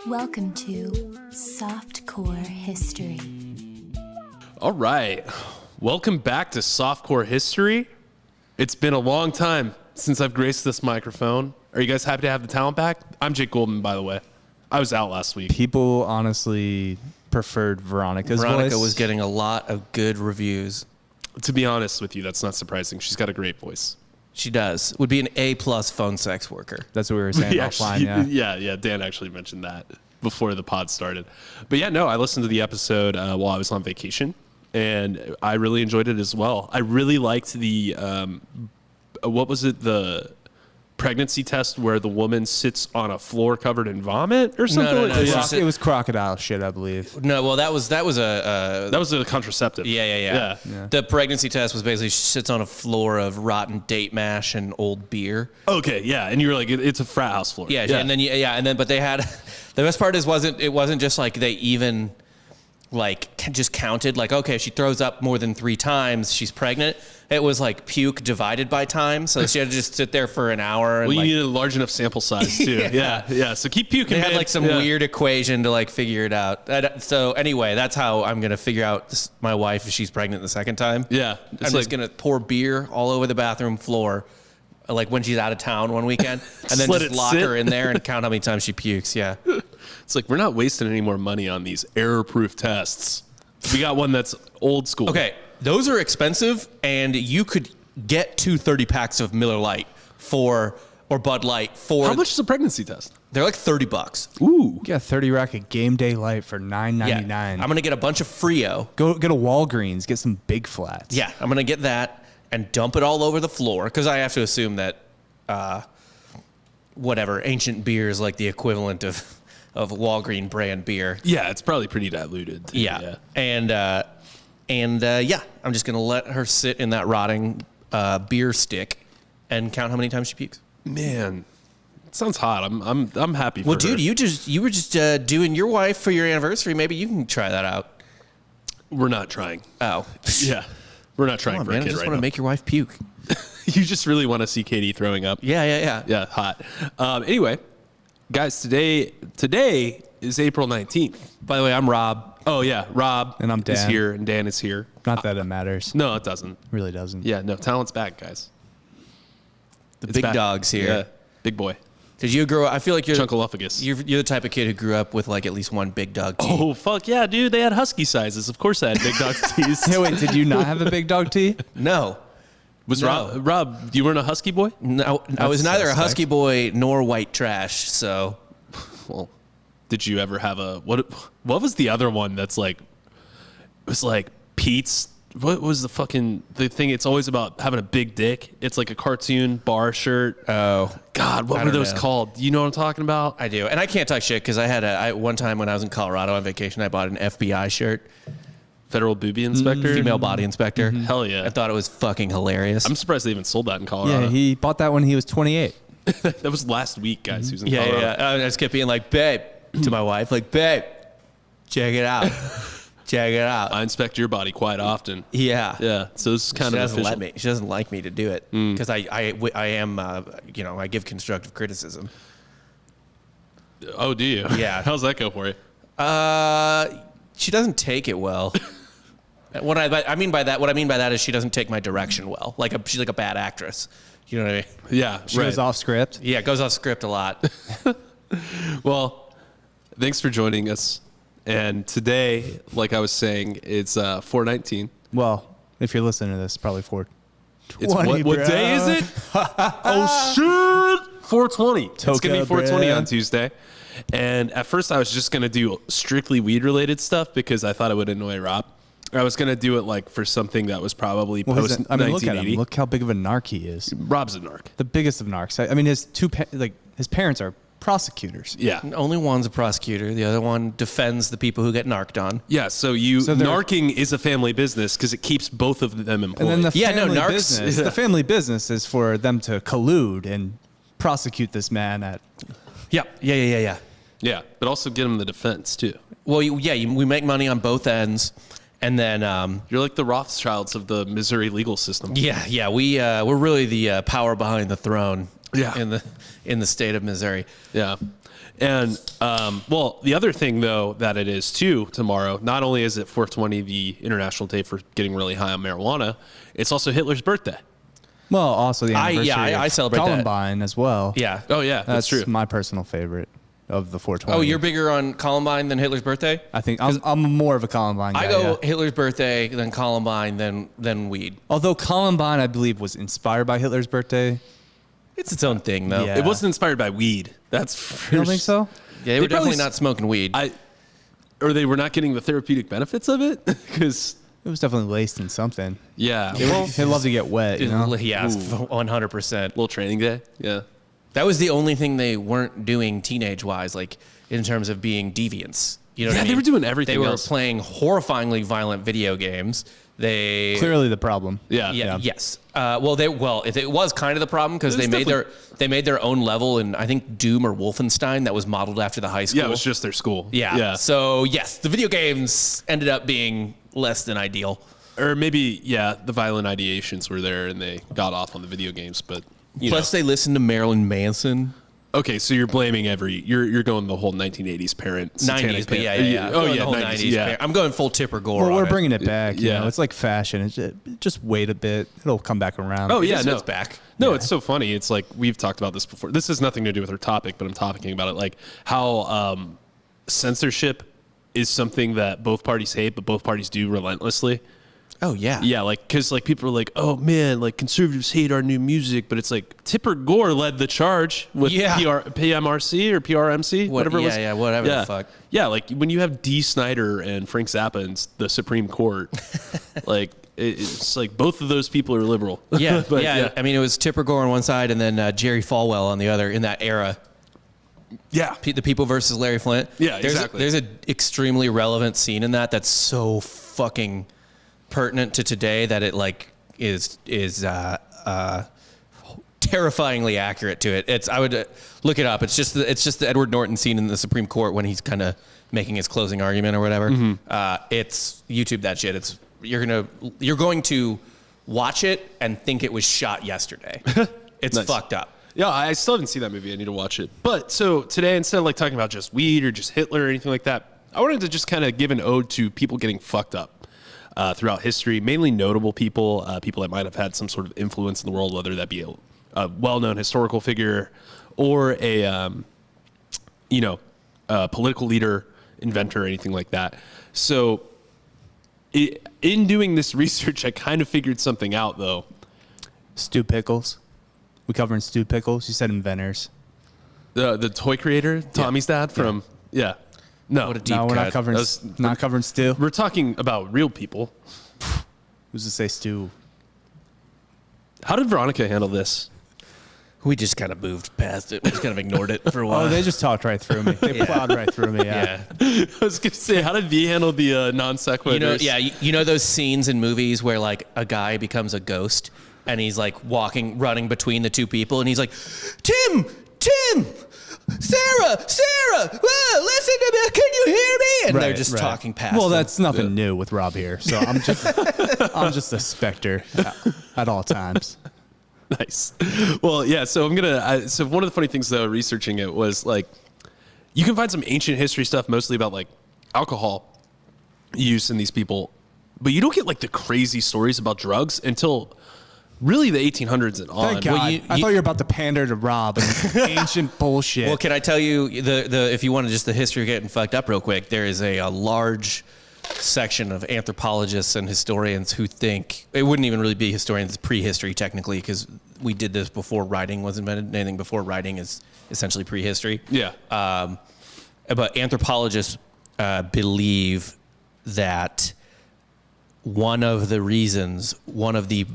Welcome to Softcore History. All right. Welcome back to Softcore History. It's been a long time since I've graced this microphone. Are you guys happy to have the talent back? I'm Jake Goldman, by the way. I was out last week. People honestly preferred Veronica's voice. Veronica was getting a lot of good reviews. To be honest with you, that's not surprising. She's got a great voice. She does. Would be an A+ phone sex worker. That's what we were saying offline, Yeah. Dan actually mentioned that before the pod started. But yeah, no, I listened to the episode while I was on vacation, and I really enjoyed it as well. I really liked the, what was it, the pregnancy test where the woman sits on a floor covered in vomit or something? No. It was crocodile shit, I believe. No, well, that was a contraceptive. Yeah. The pregnancy test was basically she sits on a floor of rotten date mash and old beer. Okay, yeah, and you were like, it's a frat house floor. Yeah. And then but they had the best part is it wasn't just like they even like just counted like, okay, if she throws up more than 3 times, she's pregnant. It was like puke divided by time, so she had to just sit there for an hour. And well, you needed a large enough sample size too. Yeah. So keep puking. They had like some weird equation to like figure it out. So anyway, that's how I'm gonna figure out my wife if she's pregnant the second time. Yeah, I'm just gonna pour beer all over the bathroom floor, like when she's out of town one weekend, and then just lock her in there and count how many times she pukes. Yeah, it's like we're not wasting any more money on these error-proof tests. We got one that's old school. Okay. Those are expensive, and you could get 2 30-packs of Miller Lite or Bud Light for... How much is a pregnancy test? They're like $30. Ooh. You get a 30-rack of Game Day Light for $9.99. Yeah. I'm going to get a bunch of Frio. Go to Walgreens, get some Big Flats. Yeah, I'm going to get that and dump it all over the floor, because I have to assume that ancient beer is like the equivalent of Walgreen brand beer. Yeah, it's probably pretty diluted. Yeah. And I'm just going to let her sit in that rotting beer stick and count how many times she pukes. Man, it sounds hot. I'm happy for her. Well, dude, you were just doing your wife for your anniversary. Maybe you can try that out. We're not trying. Oh. Yeah. We're not trying for a kid right now. I just want to make your wife puke. You just really want to see Katie throwing up. Yeah. Yeah, hot. Anyway, guys, today is April 19th. By the way, I'm Rob. Oh, yeah. Rob and I'm Dan. Is here, and Dan is here. Not that it matters. No, it doesn't. Really doesn't. Yeah, no, talent's back, guys. It's big back. Dog's here. Yeah, big boy. Did you grow up? I feel like you're the type of kid who grew up with like at least one big dog tea. Oh, fuck yeah, dude. They had husky sizes. Of course I had big dog teas. Hey, wait, did you not have a big dog tea? No. Rob, you weren't a husky boy? No, I was neither a husky boy nor white trash, so. Well, did you ever have what was the other one that's like, it was like Pete's, what was the thing? It's always about having a big dick. It's like a cartoon bar shirt. Oh. God, what were those called? Do you know what I'm talking about? I do. And I can't talk shit because I had one time when I was in Colorado on vacation, I bought an FBI shirt. Federal Booby Inspector? Female Body Inspector. Mm-hmm. Hell yeah. I thought it was fucking hilarious. I'm surprised they even sold that in Colorado. Yeah, he bought that when he was 28. That was last week, guys. He was in Colorado. Yeah. I just kept being like, babe, to my wife, like, babe, check it out. Check it out. I inspect your body quite often. Yeah. Yeah. So it's kind of official. Let me. She doesn't like me to do it because I am, I give constructive criticism. Oh, do you? Yeah. How's that go for you? She doesn't take it well. What I mean by that is she doesn't take my direction well. She's like a bad actress. You know what I mean? Yeah. She goes off script. Yeah, it goes off script a lot. Well, thanks for joining us. And today, like I was saying, it's 4/19. Well, if you're listening to this, probably 4/20. What day is it? Oh shit! 4/20. It's gonna be 4/20 on Tuesday. And at first, I was just gonna do strictly weed-related stuff because I thought it would annoy Rob. I was gonna do it like for something that was probably post 1980. Look at him. Look how big of a narc he is. Rob's a narc. The biggest of narcs. I mean, his parents are prosecutors. Yeah. Only one's a prosecutor. The other one defends the people who get narked on. Yeah. So narking is a family business because it keeps both of them employed. And then the family business is for them to collude and prosecute this man at. Yeah. Yeah, but also get him the defense too. Well, we make money on both ends. And then you're like the Rothschilds of the Missouri legal system. Yeah, we're really the power behind the throne. Yeah. in the state of Missouri. Yeah. And, well, the other thing, though, that it is, too, tomorrow, not only is it 420, the International Day for getting really high on marijuana, it's also Hitler's birthday. Well, also the anniversary I of celebrate that. Columbine as well. Yeah. Oh, yeah, that's true. my personal favorite of the 420. Oh, you're bigger on Columbine than Hitler's birthday? I think I'm more of a Columbine guy. I go yeah. Hitler's birthday, then Columbine, then weed. Although Columbine, I believe, was inspired by Hitler's birthday. It's its own thing, though. Yeah. It wasn't inspired by weed. That's for You don't think so? Yeah, they were probably definitely not smoking weed. Or they were not getting the therapeutic benefits of it? Because, It was definitely laced in something. yeah. They love to get wet, you know? Yeah, 100%. Little training day. Yeah. That was the only thing they weren't doing teenage-wise, like in terms of being deviants. You know what I Yeah, mean? they were doing everything They were else. playing horrifyingly violent video games. They Clearly the problem. Yeah. Yes. It was kind of the problem because It was they made their own level in, I think, Doom or Wolfenstein that was modeled after the high school. Yeah, it was just their school. Yeah. Yeah. So yes, the video games ended up being less than ideal. Or maybe, yeah, the violent ideations were there and they got off on the video games, but Plus, they listened to Marilyn Manson. Okay, so you're blaming you're going the whole 1980s parent. 90s, but yeah. Oh, Going yeah, the whole 90s, 90s. yeah. I'm going full Tipper Gore. Well, on we're it. bringing it back. You Yeah. know? It's like fashion. Just wait a bit. It'll come back around. Oh, yeah, no. It's back. No, it's so funny. It's like we've talked about this before. This has nothing to do with our topic, but I'm talking about it like how censorship is something that both parties hate, but both parties do relentlessly. Oh yeah. Yeah, like because like people are like, oh man, like conservatives hate our new music, but it's like Tipper Gore led the charge with PMRC or PRMC, whatever it was. Yeah, whatever the fuck. Yeah, like when you have Dee Snider and Frank Zappa in the Supreme Court, like it's like both of those people are liberal. Yeah, But, yeah. I mean, it was Tipper Gore on one side and then Jerry Falwell on the other in that era. Yeah. The People versus Larry Flint. Yeah, there's exactly. There's an extremely relevant scene in that's so fucking pertinent to today that it like is terrifyingly accurate to it. I would look it up. It's just the Edward Norton scene in the Supreme Court when he's kind of making his closing argument or whatever. It's YouTube that shit. You're going to watch it and think it was shot yesterday. It's Nice. fucked up. Yeah, I still haven't seen that movie. I need to watch it. But so today, instead of like talking about just weed or just Hitler or anything like that, I wanted to just kind of give an ode to people getting fucked up throughout history, mainly notable people, people that might have had some sort of influence in the world, whether that be a well-known historical figure or a political leader, inventor, or anything like that. So in doing this research, I kind of figured something out, though. Stu Pickles. We covering Stu Pickles. You said inventors. The toy creator, Tommy's dad from, No, What a deep No, we're cut. not covering Stu. we're talking about real people. Who's to say Stu? How did Veronica handle this? We just kind of moved past it. We just kind of ignored it for a while. Oh, they just talked right through me. They plowed right through me. Yeah. I was going to say, how did V handle the non sequiturs? You know those scenes in movies where like a guy becomes a ghost and he's like running between the two people and he's like, Tim, Sarah, listen to me. Can you hear me? And they're just talking past. Well, them. that's nothing new with Rob here. So I'm just a specter at all times. Nice. Well, yeah. So so one of the funny things though, researching it was like, you can find some ancient history stuff, mostly about like alcohol use in these people, but you don't get like the crazy stories about drugs until really the 1800s and on. Thank God. I thought you were about to pander to Rob and ancient bullshit. Well, can I tell you the if you want just the history of getting fucked up real quick? There is a large section of anthropologists and historians who think it wouldn't even really be historians, it's prehistory technically, because we did this before writing was invented. Anything before writing is essentially prehistory. Yeah. But anthropologists believe that one of the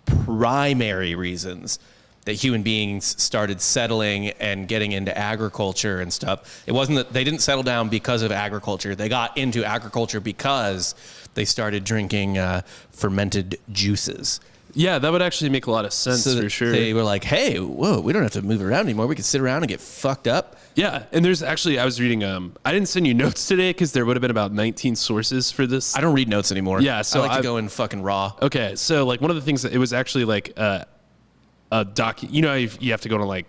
primary reasons that human beings started settling and getting into agriculture and stuff. It wasn't that they didn't settle down because of agriculture. They got into agriculture because they started drinking fermented juices. Yeah, that would actually make a lot of sense for sure. They were like, hey, whoa, we don't have to move around anymore. We can sit around and get fucked up. Yeah, and there's actually, I was reading, I didn't send you notes today because there would have been about 19 sources for this. I don't read notes anymore. Yeah, so I like to go in fucking raw. Okay, so like one of the things that it was actually like you know, you have to go to like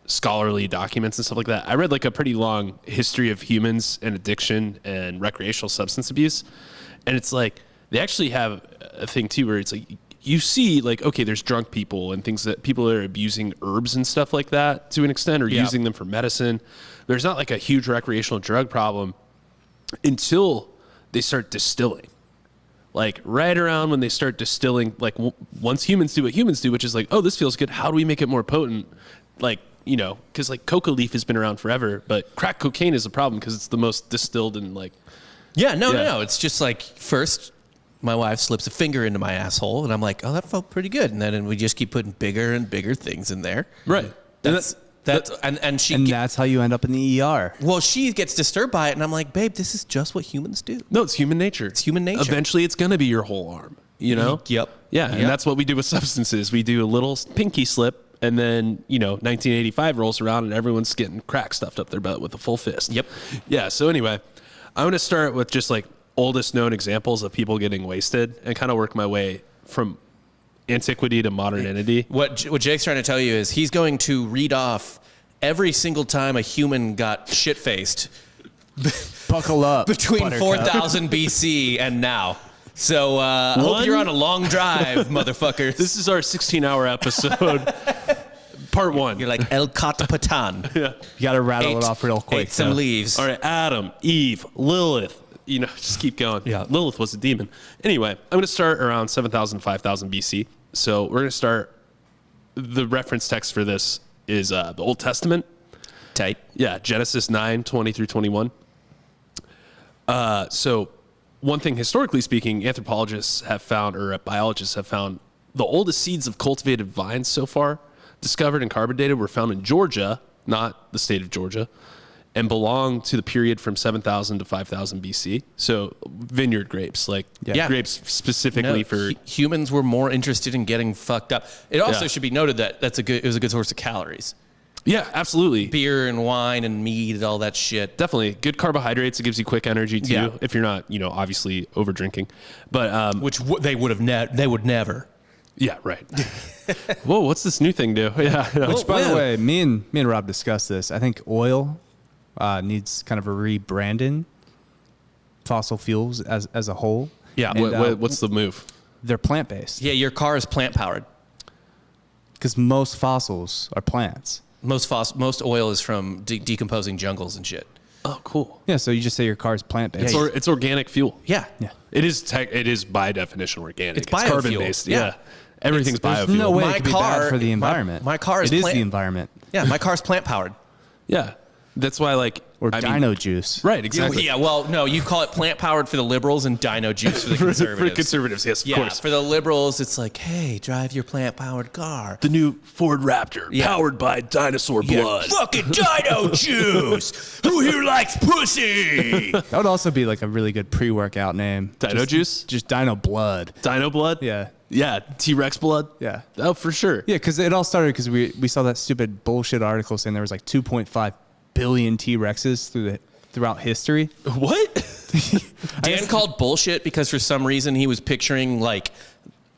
scholarly documents and stuff like that. I read like a pretty long history of humans and addiction and recreational substance abuse. And it's like, they actually have a thing too, where it's like, you see like, okay, there's drunk people and things that people are abusing herbs and stuff like that to an extent, or using them for medicine. There's not like a huge recreational drug problem until they start distilling. Like right around when they start distilling, like once humans do what humans do, which is like, oh, this feels good. How do we make it more potent? Like, you know, because like coca leaf has been around forever, but crack cocaine is a problem because it's the most distilled and like. No. It's just like first my wife slips a finger into my asshole and I'm like, oh, that felt pretty good. And then we just keep putting bigger and bigger things in there. Right. And that's how you end up in the ER. Well, she gets disturbed by it, and I'm like, babe, this is just what humans do. No, it's human nature. It's human nature. Eventually, it's going to be your whole arm, you know? Yep. Yeah, and that's what we do with substances. We do a little pinky slip, and then, you know, 1985 rolls around, and everyone's getting crack stuffed up their butt with a full fist. Yep. Yeah, so anyway, I'm going to start with just, like, oldest known examples of people getting wasted and kind of work my way from antiquity to modernity. What Jake's trying to tell you is he's going to read off every single time a human got shit-faced. Buckle up. Between 4000 BC and now. So hope you're on a long drive, motherfuckers. This is our 16-hour episode, part 1. You're like El Capitan. Yeah. You got to rattle it off real quick. Ate some leaves. All right, Adam, Eve, Lilith. You know, just keep going. Yeah. Lilith was a demon. Anyway, I'm going to start around 7,000, 5,000 BC. So we're going to start, the reference text for this is the Old Testament. Tight. Yeah, Genesis 9, 20 through 21. So one thing, historically speaking, anthropologists have found, or biologists have found, the oldest seeds of cultivated vines so far discovered and carbon dated were found in Georgia, not the state of Georgia, and belong to the period from 7,000 to 5,000 BC. So vineyard grapes, like grapes specifically for... Humans were more interested in getting fucked up. It also should be noted that it was a good source of calories. Yeah, absolutely. Beer and wine and meat and all that shit. Definitely. Good carbohydrates. It gives you quick energy too, if you're not, you know, obviously over drinking. But which they would never. Yeah, right. Whoa, what's this new thing do? Yeah. Which, by the way, me and Rob discussed this. I think oil needs kind of a rebranding. Fossil fuels as a whole. Yeah. And, what's the move? They're plant-based. Yeah, your car is plant-powered. Because most fossils are plants. Most oil is from decomposing jungles and shit. Oh, cool. Yeah, so you just say your car's plant-based. It's organic fuel. Yeah. It is by definition organic. It's biofuel. Carbon-based. Yeah. Everything's biofuel. There's no way My it could be car- bad for the environment. my car is It is plant- the environment. Yeah, my car's plant-powered. Yeah. That's why, like... Or dino juice. Right, exactly. Yeah, well, no, you call it plant-powered for the liberals and dino juice for the conservatives. For conservatives, yes, of course. For the liberals, it's like, hey, drive your plant-powered car. The new Ford Raptor, powered by dinosaur blood. Fucking dino juice! Who here likes pussy? That would also be like a really good pre-workout name. Dino juice? Just dino blood. Dino blood? Yeah. Yeah, T-Rex blood? Yeah. Oh, for sure. Yeah, because it all started because we saw that stupid bullshit article saying there was like 2.5 billion T-Rexes throughout history. What? Dan called bullshit because for some reason he was picturing like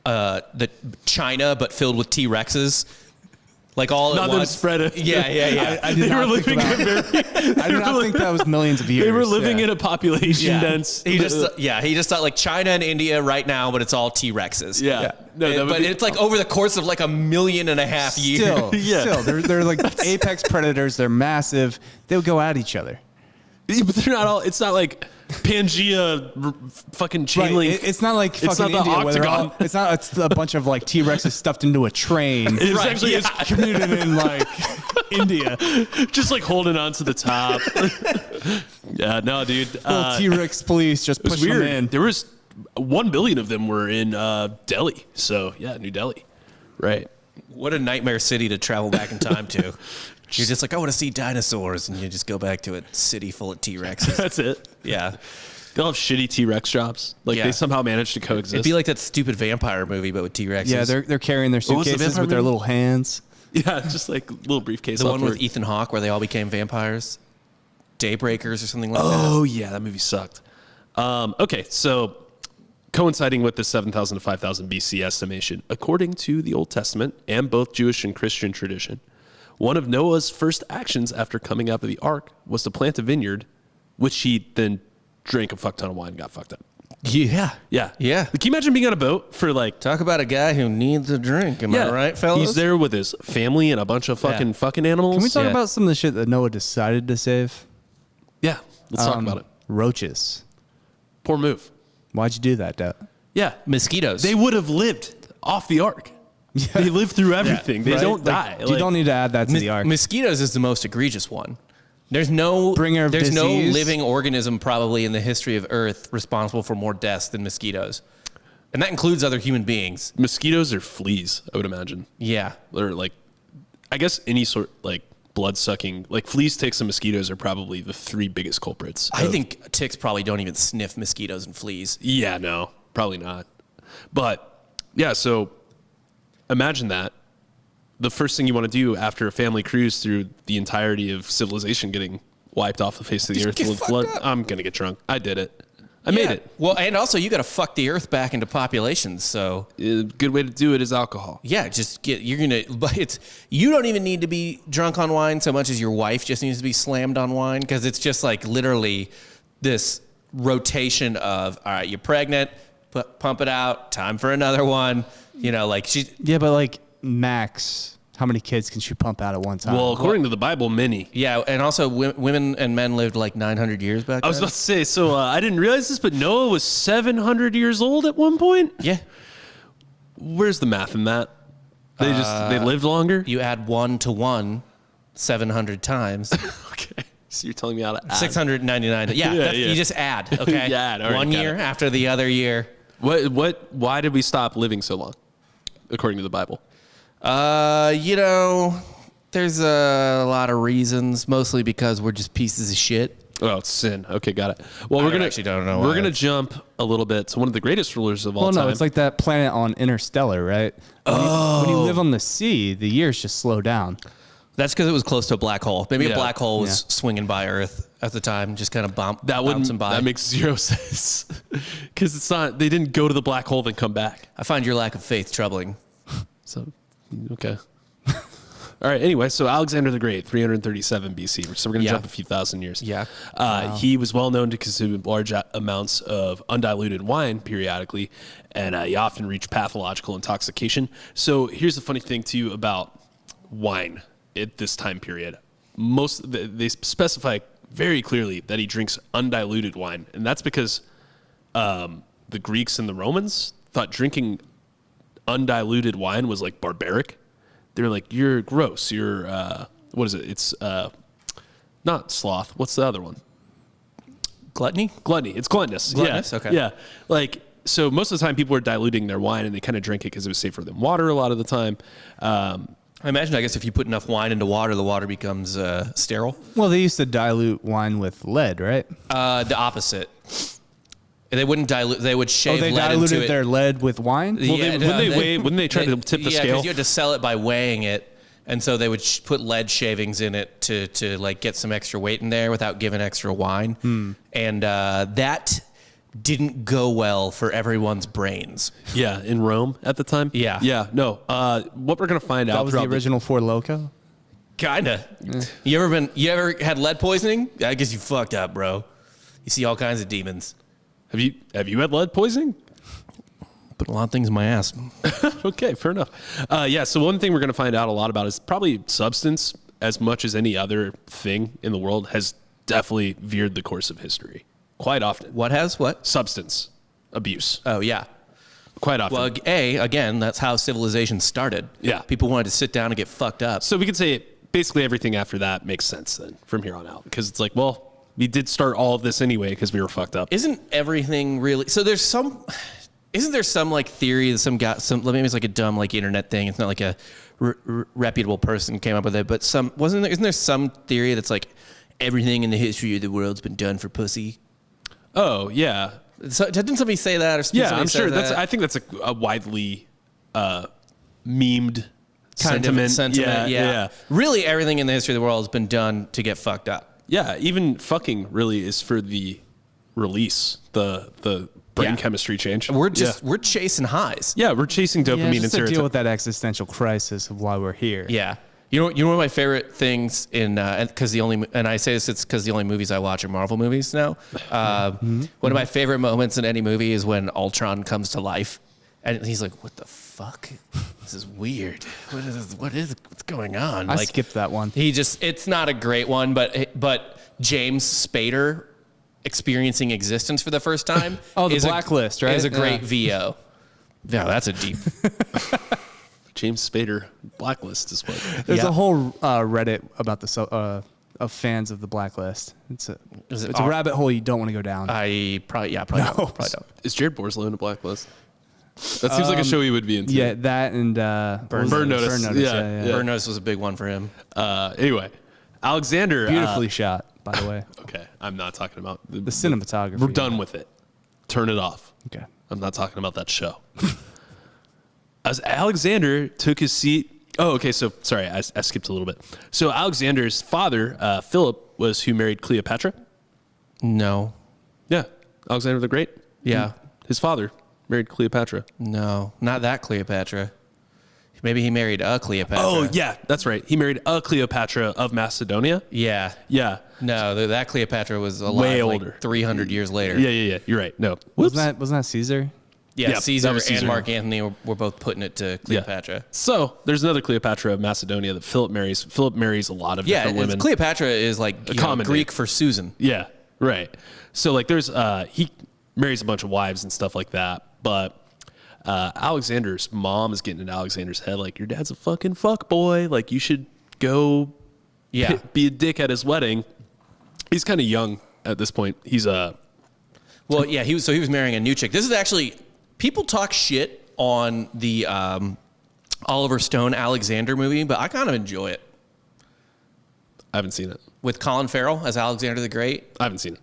the China but filled with T-Rexes. Like all Not at them once. spread it. Yeah. I did not think I did not think that was millions of years. They were living yeah. in a population dense. He just thought like China and India right now, but it's all T-Rexes. Yeah. No, but it's like over the course of like 1.5 million years. Still, they're like apex predators. They're massive. They would go at each other. Yeah, but they're not all. It's not like Pangea fucking chain link. It's not like fucking It's not the India where they're octagon. all, it's a bunch of like T-Rexes stuffed into a train. It's Right, actually It's commuted in like India. just like holding on to the top. Yeah, no, dude. Little T-Rex police just It was push them weird. in. There was 1 billion of them were in Delhi. So yeah, New Delhi. Right. What a nightmare city to travel back in time to. You're just like, I want to see dinosaurs, and you just go back to a city full of T-Rexes. That's it. Yeah. They'll have shitty T-Rex drops. Like Yeah. they somehow managed to coexist. It'd be like that stupid vampire movie, but with T-Rexes. Yeah, they're carrying their What was the suitcases vampire with their movie? little hands. yeah, just like little briefcase. the one with upward. Ethan Hawke where they all became vampires. Daybreakers or something like that. Oh yeah, that movie sucked. Okay, so coinciding with the 7,000 to 5,000 BC estimation, according to the Old Testament and both Jewish and Christian tradition, one of Noah's first actions after coming out of the ark was to plant a vineyard, which he then drank a fuck ton of wine and got fucked up. Yeah. Yeah. Yeah. Can you imagine being on a boat for like... Talk about a guy who needs a drink. Am I right, fellas? He's there with his family and a bunch of fucking animals. Can we talk Yeah. about some of the shit that Noah decided to save? Yeah. Let's talk about it. Roaches. Poor move. Why'd you do that, Dad? Yeah. Mosquitoes. They would have lived off the ark. They live through everything. They Right? don't Like, die. you don't need to add that to the ark. Mosquitoes is the most egregious one. There's no Bringer of there's no disease. living organism probably in the history of Earth responsible for more deaths than mosquitoes. And that includes other human beings. Mosquitoes are fleas, I would imagine. Yeah. Or like, I guess any sort like blood sucking, like fleas, ticks, and mosquitoes are probably the three biggest culprits. I think ticks probably don't even sniff mosquitoes and fleas. Yeah, no, probably not. But yeah, so imagine that. The first thing you want to do after a family cruise through the entirety of civilization getting wiped off the face of the Just earth get with fucked flood. up. I'm going to get drunk. I did it. I made it. Well, and also you got to fuck the Earth back into populations. So A good way to do it is alcohol. yeah, but you don't even need to be drunk on wine so much as your wife just needs to be slammed on wine, because it's just like literally this rotation of, all right, you're pregnant, pump it out, time for another one. You know, like Yeah, but like max, how many kids can she pump out at one time? Well, according to the Bible, many. yeah, and also women and men lived like 900 years back then. I was about to say, so I didn't realize this, but Noah was 700 years old at one point. Yeah. Where's the math in that? They lived longer? You add 1 to 1 700 times. Okay. So you're telling me how to add. 699. Yeah, Yeah, yeah. you just add, okay? Yeah, add. All right, one got year it. after the other year. Why did we stop living so long, according to the Bible? You know, there's a lot of reasons, mostly because we're just pieces of shit. Oh, it's sin. Okay, got it. Well, I we're gonna actually don't know We're why. gonna jump a little bit to one of the greatest rulers of all well, time. no, it's like that planet on Interstellar, right? When you live on the sea, the years just slow down. That's because it was close to a black hole. Maybe Yeah. a black hole was Yeah. swinging by Earth at the time, just kind of that bouncing by. That makes zero sense because it's not. They didn't go to the black hole then come back. I find your lack of faith troubling. So, okay. All right. Anyway, so Alexander the Great, 337 BC. So we're going to Yeah. jump a few thousand years. Yeah. He was well known to consume large amounts of undiluted wine periodically, and he often reached pathological intoxication. So here's the funny thing too about wine at this time period. They specify very clearly that he drinks undiluted wine, and that's because the Greeks and the Romans thought drinking undiluted wine was like barbaric. They were like, you're gross. You're, what is it? It's not sloth. What's the other one? Gluttony? Gluttony. It's gluttonous. Gluttonous, Yeah. okay. Yeah. Like, so most of the time people were diluting their wine and they kind of drink it because it was safer than water a lot of the time. I guess if you put enough wine into water, the water becomes sterile. Well, they used to dilute wine with lead, right? The opposite. They wouldn't dilute. They would shave They lead diluted into it. their lead with wine? Well, wouldn't they try to tip the yeah, scale? because you had to sell it by weighing it, and so they would put lead shavings in it to like get some extra weight in there without giving extra wine, and that didn't go well for everyone's brains. Yeah, in Rome at the time. Yeah. Yeah. No. What we're gonna find out That was the throughout original Four Loko? Kinda. You ever had lead poisoning? I guess you fucked up, bro. You see all kinds of demons. Have you had lead poisoning? Put a lot of things in my ass. Okay, fair enough. Yeah, so one thing we're going to find out a lot about is probably substance, as much as any other thing in the world, has definitely veered the course of history. Quite often. What has what? Substance abuse. Oh yeah. Quite often. Well, again, that's how civilization started. Yeah. People wanted to sit down and get fucked up. So we could say basically everything after that makes sense then from here on out. Because it's like, well, we did start all of this anyway because we were fucked up. Isn't everything really? So isn't there some like theory that maybe it's like a dumb like internet thing. It's not like a reputable person came up with it, but isn't there some theory that's like everything in the history of the world's been done for pussy? Oh, yeah. So, didn't somebody say that? Or Yeah, somebody I'm said sure. that? I think that's a widely memed Kind of sentiment. Yeah. Really, everything in the history of the world has been done to get fucked up. Yeah, even fucking really is for the release, the brain chemistry change. We're chasing highs. Yeah, we're chasing Yeah, dopamine just and to deal serotonin. with that existential crisis of why we're here. Yeah. You know one of my favorite things and I say this, it's because the only movies I watch are Marvel movies now. One of my favorite moments in any movie is when Ultron comes to life, and he's like, "What the fuck? This is weird. What's going on?" I Like, skipped that one. it's not a great one, but James Spader experiencing existence for the first time. Oh, the is Blacklist, right? Is a great VO. Yeah, that's a deep. James Spader Blacklist is what. There's a whole Reddit about the of fans of the Blacklist. It's a rabbit hole you don't want to go down. I probably don't. Is Jared Borslow in a Blacklist? That seems like a show he would be into. Yeah, that and Burn Notice. Yeah. Burn Notice was a big one for him. Anyway, Alexander. Beautifully shot, by the way. Okay, I'm not talking about The cinematography. We're done with it. Turn it off. Okay. I'm not talking about that show. As Alexander took his seat. Oh, okay. So sorry, I skipped a little bit. So Alexander's father, Philip, was who married Cleopatra. No. Yeah, Alexander the Great. Yeah. His father married Cleopatra. No, not that Cleopatra. Maybe he married a Cleopatra. Oh, yeah, that's right. He married a Cleopatra of Macedonia. Yeah. Yeah. No, that Cleopatra was alive Way like older. 300 years later. Yeah. You're right. No. Whoops. Wasn't that Caesar? Yeah, Yeah, Caesar, that was Caesar. and Mark Antony were both putting it to Cleopatra. So there's another Cleopatra of Macedonia that Philip marries. Philip marries a lot of Yeah, different women. Cleopatra is like common Greek name. for Susan. Yeah, right. So like there's he marries a bunch of wives and stuff like that. But Alexander's mom is getting in Alexander's head like, your dad's a fucking fuck boy. Like you should go be a dick at his wedding. He's kind of young at this point. He's Well, yeah, he was marrying a new chick. This is actually, people talk shit on the Oliver Stone Alexander movie, but I kind of enjoy it. I haven't seen it. With Colin Farrell as Alexander the Great. I haven't seen it.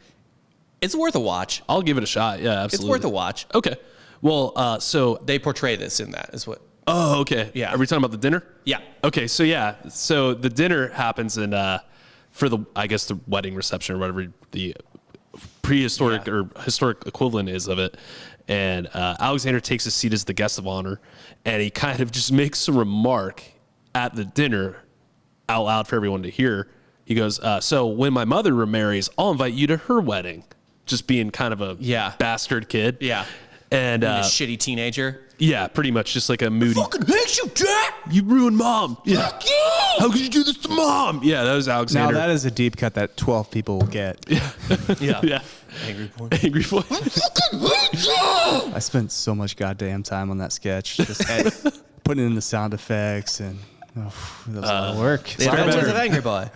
It's worth a watch. I'll give it a shot. Yeah, absolutely. It's worth a watch. Okay. Well, so They portray this in that is what. oh, okay. Yeah. Are we talking about the dinner? Yeah. Okay, so yeah, so the dinner happens in for the wedding reception or whatever the prehistoric or historic equivalent is of it, and Alexander takes a seat as the guest of honor, and he kind of just makes a remark at the dinner out loud for everyone to hear. He goes, "So when my mother remarries, I'll invite you to her wedding." Just being kind of a bastard kid. Yeah. And a shitty teenager. yeah, pretty much just like a moody. Fucking hate you, Jack! You ruined mom. Yeah. Fuck you! How could you do this to mom? Yeah, that was Now Alexander. that is a deep cut that 12 people will get. yeah. Angry point. Angry boy. I spent so much goddamn time on that sketch, just putting in the sound effects, and that was a lot of work. The Adventures of Angry Boy.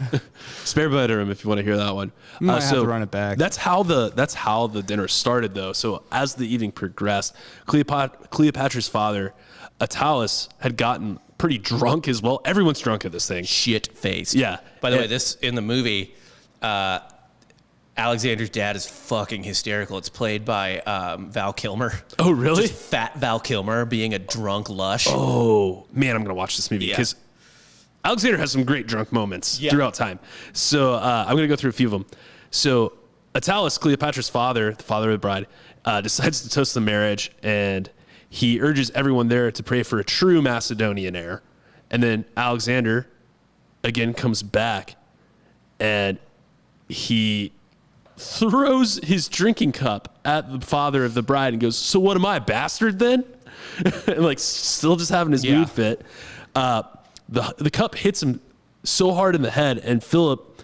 Spare bedroom if you want to hear that one. Might have to run it back. That's how the dinner started though. So as the evening progressed, Cleopatra's father, Attalus, had gotten pretty drunk as well. Everyone's drunk at this thing. Shit faced. Yeah. By the way, this in the movie, Alexander's dad is fucking hysterical. It's played by Val Kilmer. Oh, really? Just fat Val Kilmer being a drunk lush. Oh man, I'm gonna watch this movie because Alexander has some great drunk moments throughout time. So I'm going to go through a few of them. So Attalus, Cleopatra's father, the father of the bride, decides to toast the marriage, and he urges everyone there to pray for a true Macedonian heir. And then Alexander, again, comes back, and he throws his drinking cup at the father of the bride and goes, "So what am I, bastard then?" And like still just having his mood fit. The cup hits him so hard in the head, and Philip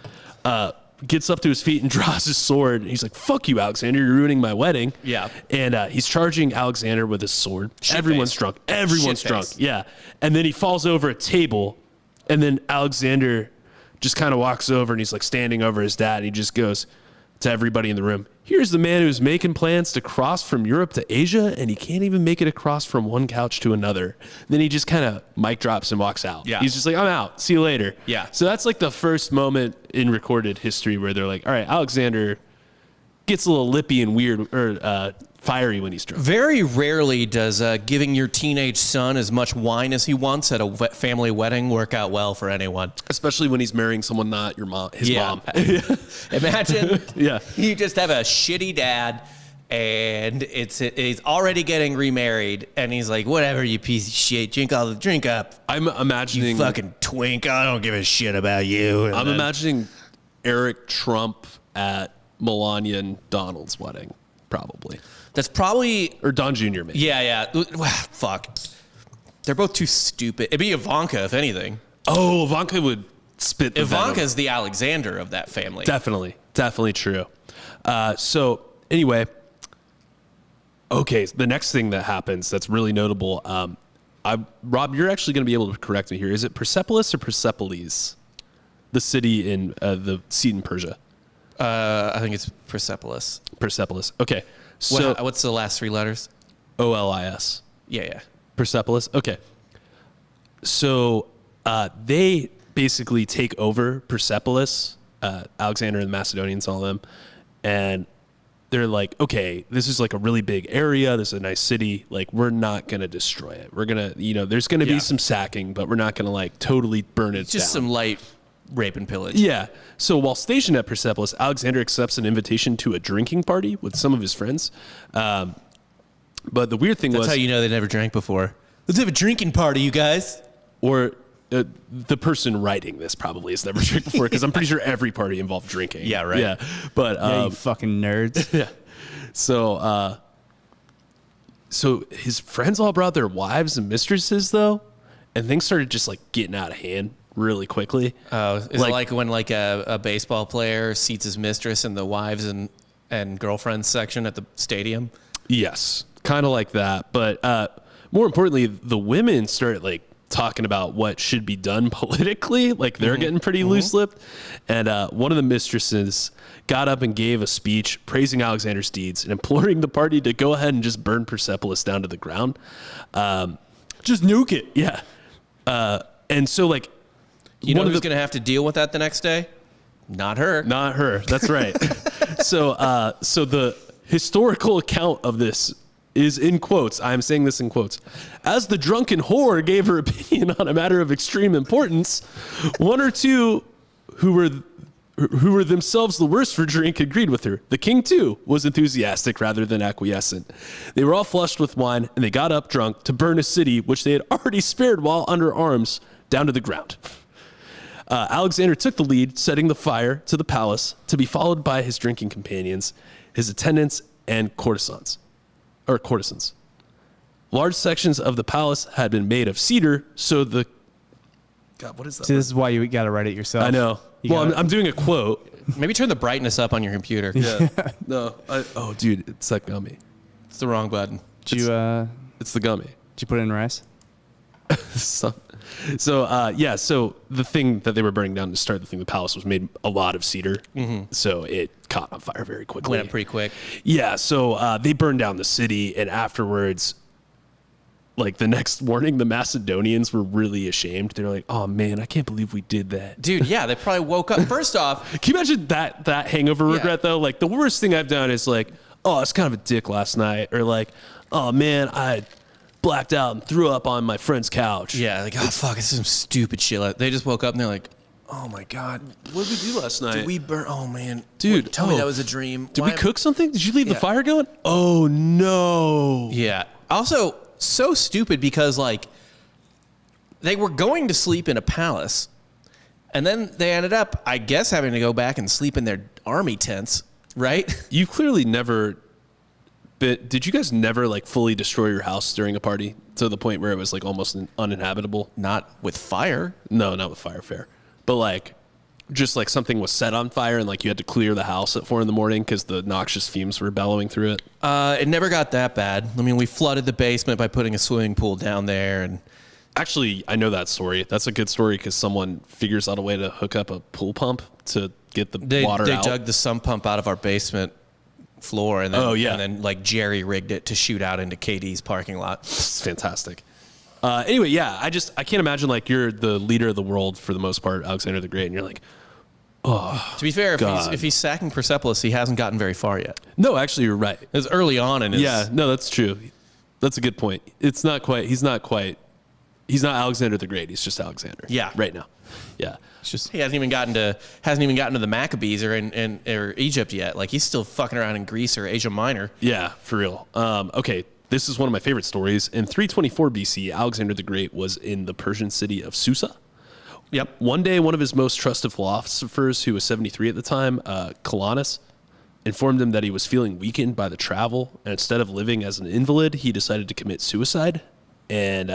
gets up to his feet and draws his sword. And he's like, "Fuck you, Alexander! You're ruining my wedding." Yeah. And he's charging Alexander with his sword. Everyone's drunk. Everyone's drunk. Yeah. And then he falls over a table, and then Alexander just kind of walks over, and he's like standing over his dad. And he just goes to everybody in the room, "Here's the man who's making plans to cross from Europe to Asia, and he can't even make it across from one couch to another." Then he just kind of mic drops and walks out. Yeah. He's just like, "I'm out. See you later." Yeah. So that's like the first moment in recorded history where they're like, all right, Alexander gets a little lippy and weird or fiery when he's drunk. Very rarely does giving your teenage son as much wine as he wants at a family wedding work out well for anyone. Especially when he's marrying someone not your mom, his mom. Imagine Yeah. you just have a shitty dad and he's already getting remarried, and he's like, whatever, you piece of shit, drink up. I'm imagining You fucking twink, I don't give a shit about you. And I'm then- imagining Eric Trump at Melania and Donald's wedding, probably. That's probably, Or Don Jr. maybe. yeah. Fuck. They're both too stupid. It'd be Ivanka, if anything. Oh, Ivanka would spit the venom. Ivanka's the Alexander of that family. Definitely true. So anyway, okay, the next thing that happens that's really notable, Rob, you're actually going to be able to correct me here. Is it Persepolis or Persepolis? The city in the seat in Persia. I think it's Persepolis. Persepolis. Okay. So What's the last three letters? OLIS. Yeah. Persepolis. Okay. So they basically take over Persepolis, Alexander and the Macedonians, all of them, and they're like, okay, this is like a really big area. This is a nice city. Like, we're not going to destroy it. We're going to, there's going to be some sacking, but we're not going to like totally burn it Just down. some light rape and pillage. Yeah. So while stationed at Persepolis, Alexander accepts an invitation to a drinking party with some of his friends. But the weird thing That's was, how you know they never drank before. Let's have a drinking party, you guys. or the person writing this probably has never drank before, because I'm pretty sure every party involved drinking. Yeah, right. Yeah. But Yeah, you fucking nerds. yeah. So so his friends all brought their wives and mistresses though, and things started just like getting out of hand really quickly. Oh, is it like when like a baseball player seats his mistress in the wives and girlfriends section at the stadium? Yes, kind of like that. But more importantly, the women started like talking about what should be done politically. Like they're getting pretty loose-lipped. And one of the mistresses got up and gave a speech praising Alexander's deeds and imploring the party to go ahead and just burn Persepolis down to the ground. Just nuke it. Yeah. And so like, You know who's going to have to deal with that the next day? Not her. Not her. That's right. So the historical account of this is in quotes. I'm saying this in quotes. As the drunken whore gave her opinion on a matter of extreme importance, one or two who were themselves the worst for drink agreed with her. The king, too, was enthusiastic rather than acquiescent. They were all flushed with wine, and they got up drunk to burn a city which they had already spared while under arms down to the ground. Alexander took the lead, setting the fire to the palace, to be followed by his drinking companions, his attendants, and courtesans. Large sections of the palace had been made of cedar, so the... God, what is that? See, this is why you got to write it yourself. I know. Well, I'm doing a quote. Maybe turn the brightness up on your computer. Yeah. No. Oh, dude, it's that gummy. It's the wrong button. Did you It's the gummy. put it in rice? So the thing that they were burning down to start the thing, the palace was made a lot of cedar. So it caught on fire very quickly. Went up pretty quick. Yeah. So they burned down the city, and afterwards, like the next morning, the Macedonians were really ashamed. They're like, "Oh man, I can't believe we did that." Dude, yeah, they probably woke up. First off, Can you imagine that hangover regret though? Like the worst thing I've done is like, "Oh, I was kind of a dick last night," or like, "Oh man, I blacked out and threw up on my friend's couch." yeah, like, oh, fuck, this is some stupid shit. Like, they just woke up and they're like, oh my God. What did we do last night? Did we burn? Oh man. Dude, Wait, tell me that was a dream. Did Why we am- cook something? Did you leave the Yeah. fire going? Oh no. Yeah. Also, so stupid because like they were going to sleep in a palace, and then they ended up, I guess, having to go back and sleep in their army tents, right? You clearly never. But did you guys never like fully destroy your house during a party to the point where it was like almost uninhabitable? Not with fire. No, not with fire, fair. But like, just like something was set on fire and like you had to clear the house at 4 a.m. because the noxious fumes were bellowing through it. It never got that bad. I mean, we flooded the basement by putting a swimming pool down there, and Actually, I know that story. That's a good story because someone figures out a way to hook up a pool pump to get the water they out. dug the sump pump out of our basement floor, and then, and then like jerry rigged it to shoot out into KD's parking lot. It's fantastic. Anyway, yeah, I can't imagine like you're the leader of the world for the most part, Alexander the Great, and you're like, To be fair, if he's sacking Persepolis, he hasn't gotten very far yet. no, actually, you're right. It was early on in his... Yeah, no, that's true. That's a good point. He's not quite He's not Alexander the Great. He's just Alexander. Yeah. Right now. Yeah. It's just He hasn't even gotten to the Maccabees or Egypt yet. Like he's still fucking around in Greece or Asia Minor. Yeah, for real. Okay, this is one of my favorite stories. In 324 BC, Alexander the Great was in the Persian city of Susa. Yep. One day, one of his most trusted philosophers, who was 73 at the time, Calanus, informed him that he was feeling weakened by the travel, and instead of living as an invalid, he decided to commit suicide. And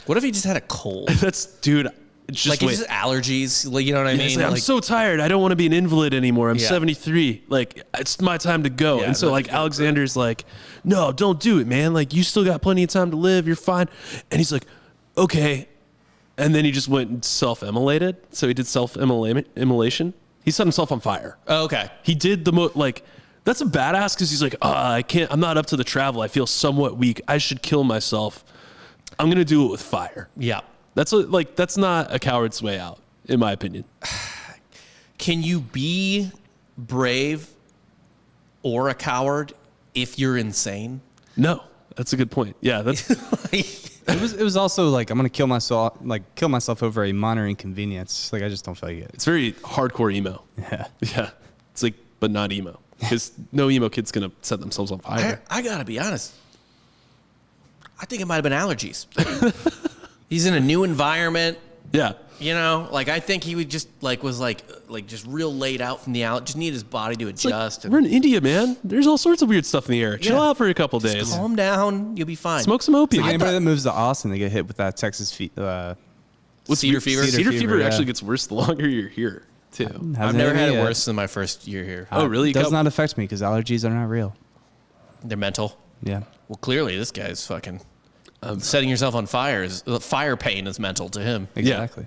What if he just had a cold? that's, dude, just Like wait. it's just allergies. Like you know what I Yeah, mean? he's like, I'm Like, so tired. I don't want to be an invalid anymore. I'm Yeah. 73. Like, it's my time to go. Yeah, and so, but- like, Alexander's like, no, don't do it, man. Like, you still got plenty of time to live. You're fine. And he's like, okay. And then he just went and self-immolated. So he did self-immolation. He set himself on fire. oh, okay. He did the most, like, that's a badass because he's like, I can't, I'm not up to the travel. I feel somewhat weak. I should kill myself. I'm going to do it with fire. Yeah. That's not a coward's way out, in my opinion. Can you be brave or a coward if you're insane? No, that's a good point. Yeah, that's it was also like I'm gonna kill myself over a minor inconvenience. Like I just don't feel like it. it's very hardcore emo. Yeah. Yeah, it's like, but not emo, because no emo kid's gonna set themselves on fire. I gotta be honest. I think it might have been allergies. He's in a new environment. Yeah, You know, like I think he would just was just real laid out from the out. Just need his body to it's like, adjust. we're in India, man. There's all sorts of weird stuff in the air. Chill Yeah. out for a couple days. Calm down. You'll be fine. Smoke some opium. Like anybody that moves to Austin, they get hit with that Texas What's Cedar weird- fever? Cedar Cedar fever fever, yeah. actually gets worse the longer you're here, too. I've never had it worse than my first year here. Oh, really? It does not affect me because allergies are not real. They're mental. Yeah. Well, clearly this guy's fucking setting yourself on fire. Fire pain is mental to him. Exactly.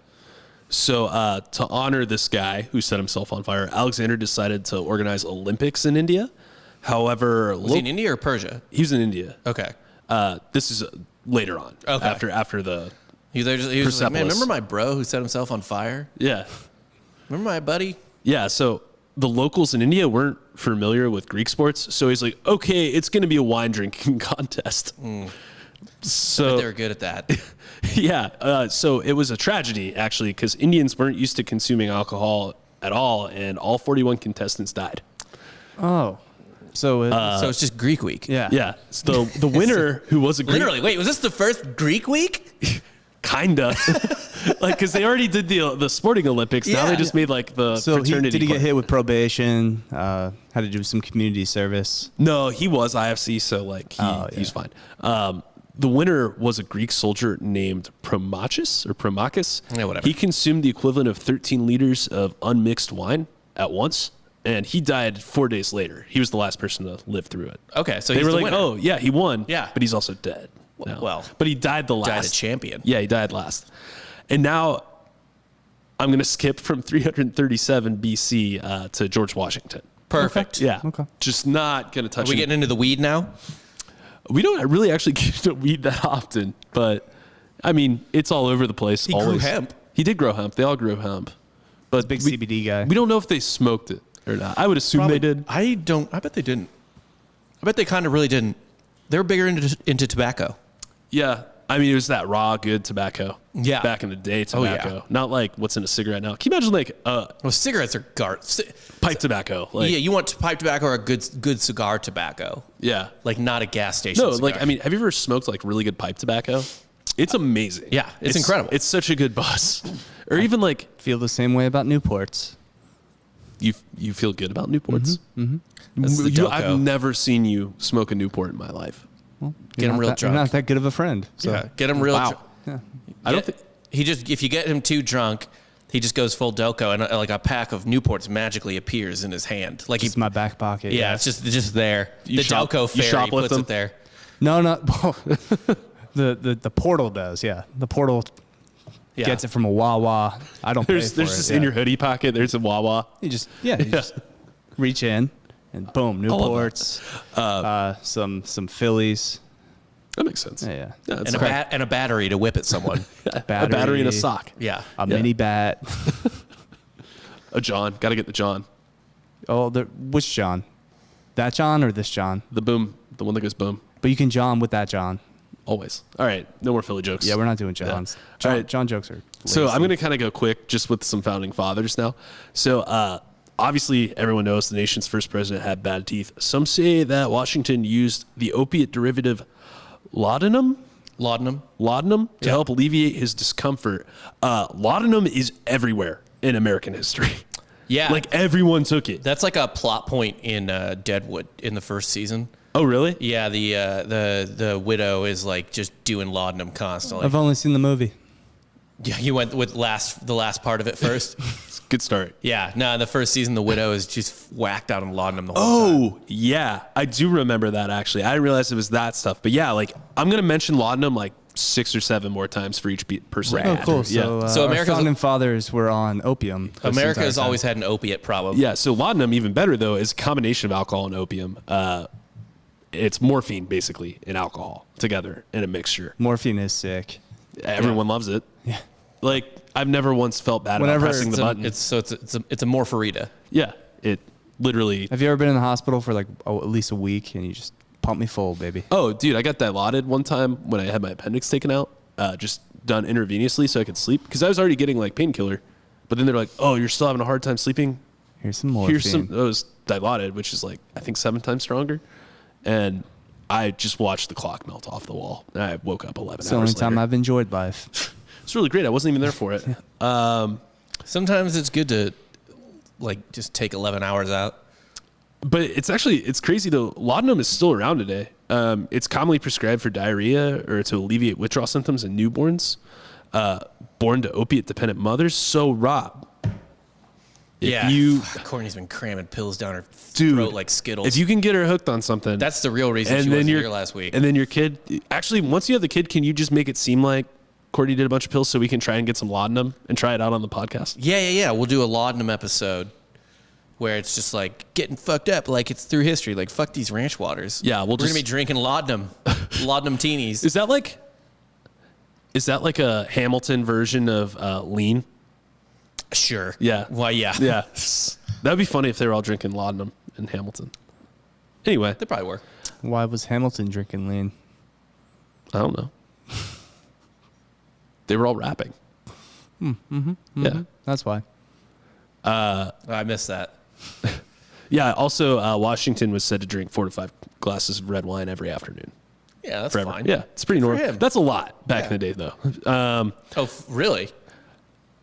So to honor this guy who set himself on fire, Alexander decided to organize Olympics in India. However, Was he in India or Persia? he was in India. Okay. This is later on. Okay. After the He was just like, man, Persepolis. remember my bro who set himself on fire? yeah. Remember my buddy? Yeah, so the locals in India weren't familiar with Greek sports, so he's like, okay, it's going to be a wine drinking contest. So They were good at that. yeah, so it was a tragedy actually because Indians weren't used to consuming alcohol at all, and all 41 contestants died. Oh. So So it's just Greek week. yeah. Yeah, so the winner who was a Greek, Literally. Wait, was this the first Greek week? kinda, like because they already did the sporting Olympics. Now Yeah. they just made like the So fraternity. did he get part. hit with probation? Had to do some community service. No, he was IFC, so like he's fine. The winner was a Greek soldier named Promachus. Yeah, whatever. He consumed the equivalent of 13 liters of unmixed wine at once, and he died 4 days later. He was the last person to live through it. Okay, so They he's were the like, winner. "Oh, yeah, he won." Yeah. but he's also dead. now. well, but he died the last. died a champion. Yeah, he died last. And now I'm going to skip from 337 BC to George Washington. Perfect. Yeah. Okay. Just not going to touch Are we him. getting into the weed now? We don't really actually get to weed that often, but I mean, it's all over the place. He grew always. hemp. He did grow hemp. They all grew hemp. But Big we, CBD guy. we don't know if they smoked it or not. I would assume they did. I bet they didn't. I bet they kind of really didn't. They were bigger into tobacco. Yeah. I mean, it was that raw, good tobacco. Yeah. Back in the day, Oh, yeah. tobacco. Not like what's in a cigarette now. Can you imagine like Well, cigarettes are pipe tobacco? Like, yeah, you want pipe tobacco or a good cigar tobacco, yeah. like not a gas station. No, cigar. like, I mean, have you ever smoked like really good pipe tobacco? It's amazing. Yeah, it's incredible. It's such a good buzz. Or even like, Feel the same way about Newports. you feel good about Newports? That's the Delco. I've never seen you smoke a Newport in my life. Get him You're real not that- drunk. You're not that good of a friend. So. yeah, get him real. Wow. drunk. Yeah. I don't think. He just if you get him too drunk, he just goes full Delco and like a pack of Newports magically appears in his hand. Like It's my back pocket. yeah, it's just there. You The shop- Delco you fairy shoplift puts them? it there. No, no. The portal does. Yeah. The portal Yeah. gets it from a Wawa. I don't There's pay for just it. in yeah. your hoodie pocket. There's a Wawa. You just just reach in and boom, love Newports. Some Phillies. That makes sense. Yeah. that's And correct. a battery to whip at someone. A battery and a sock. Yeah. A mini bat. A John. Got to get the John. Oh, which John? That John or this John? The boom. The one that goes boom. But you can John with that John. Always. All right. No more Philly jokes. Yeah, we're not doing John's. All right. John jokes are. So lazy. I'm going to kind of go quick just with some founding fathers now. So obviously everyone knows the nation's first president had bad teeth. Some say that Washington used the opiate derivative laudanum to help alleviate his discomfort. Laudanum is everywhere in American history. Yeah. Like everyone took it. That's like a plot point in Deadwood in the first season. Oh, really? Yeah, the widow is like just doing laudanum constantly. I've only seen the movie. Yeah, you went with the last part of it first. It's a good start. Yeah, no, in the first season, the widow is just whacked out on laudanum the whole time. Oh, yeah. I do remember that, actually. I didn't realize it was that stuff. But yeah, like, I'm going to mention laudanum like 6 or 7 more times for each person. Oh, cool. Yeah. So America's America's founding fathers were on opium. America has always had an opiate problem. Yeah, so laudanum, even better, though, is a combination of alcohol and opium. It's morphine, basically, and alcohol together in a mixture. Morphine is sick. Everyone loves it. Yeah. Like, I've never once felt bad Whenever about pressing the button. It's a morpharita. Yeah, it literally... Have you ever been in the hospital for like at least a week and you just pump me full, baby? Oh, dude, I got dilaudid one time when I had my appendix taken out, just done intravenously so I could sleep. Because I was already getting, like, painkiller. But then they're like, oh, you're still having a hard time sleeping? Here's some morphine. Here's some... It was dilaudid, which is, like, I think 7 times stronger. And I just watched the clock melt off the wall. And I woke up 11 It's the hours only time later. I've enjoyed life. It's really great. I wasn't even there for it. Sometimes it's good to like just take 11 hours out. But it's crazy though. Laudanum is still around today. It's commonly prescribed for diarrhea or to alleviate withdrawal symptoms in newborns born to opiate-dependent mothers. So, Rob, Courtney's been cramming pills down her Dude, throat like Skittles. if you can get her hooked on something, That's the real reason she wasn't here last week. And then your kid, actually, once you have the kid, can you just make it seem like Courtney did a bunch of pills so we can try and get some laudanum and try it out on the podcast? Yeah. We'll do a laudanum episode where it's just like getting fucked up, like it's through history. Like fuck these ranch waters. Yeah, we're gonna be drinking laudanum, laudanum teenies. Is that like a Hamilton version of lean? Sure. Yeah. Why? Yeah. Yeah. That'd be funny if they were all drinking laudanum in Hamilton. Anyway, They probably were. Why was Hamilton drinking lean? I don't know. They were all rapping. Yeah. That's why. I missed that. Yeah. Also, Washington was said to drink 4 to 5 glasses of red wine every afternoon. Yeah, that's Forever. fine. Yeah, it's pretty normal. him. That's a lot back in the day, though. Really?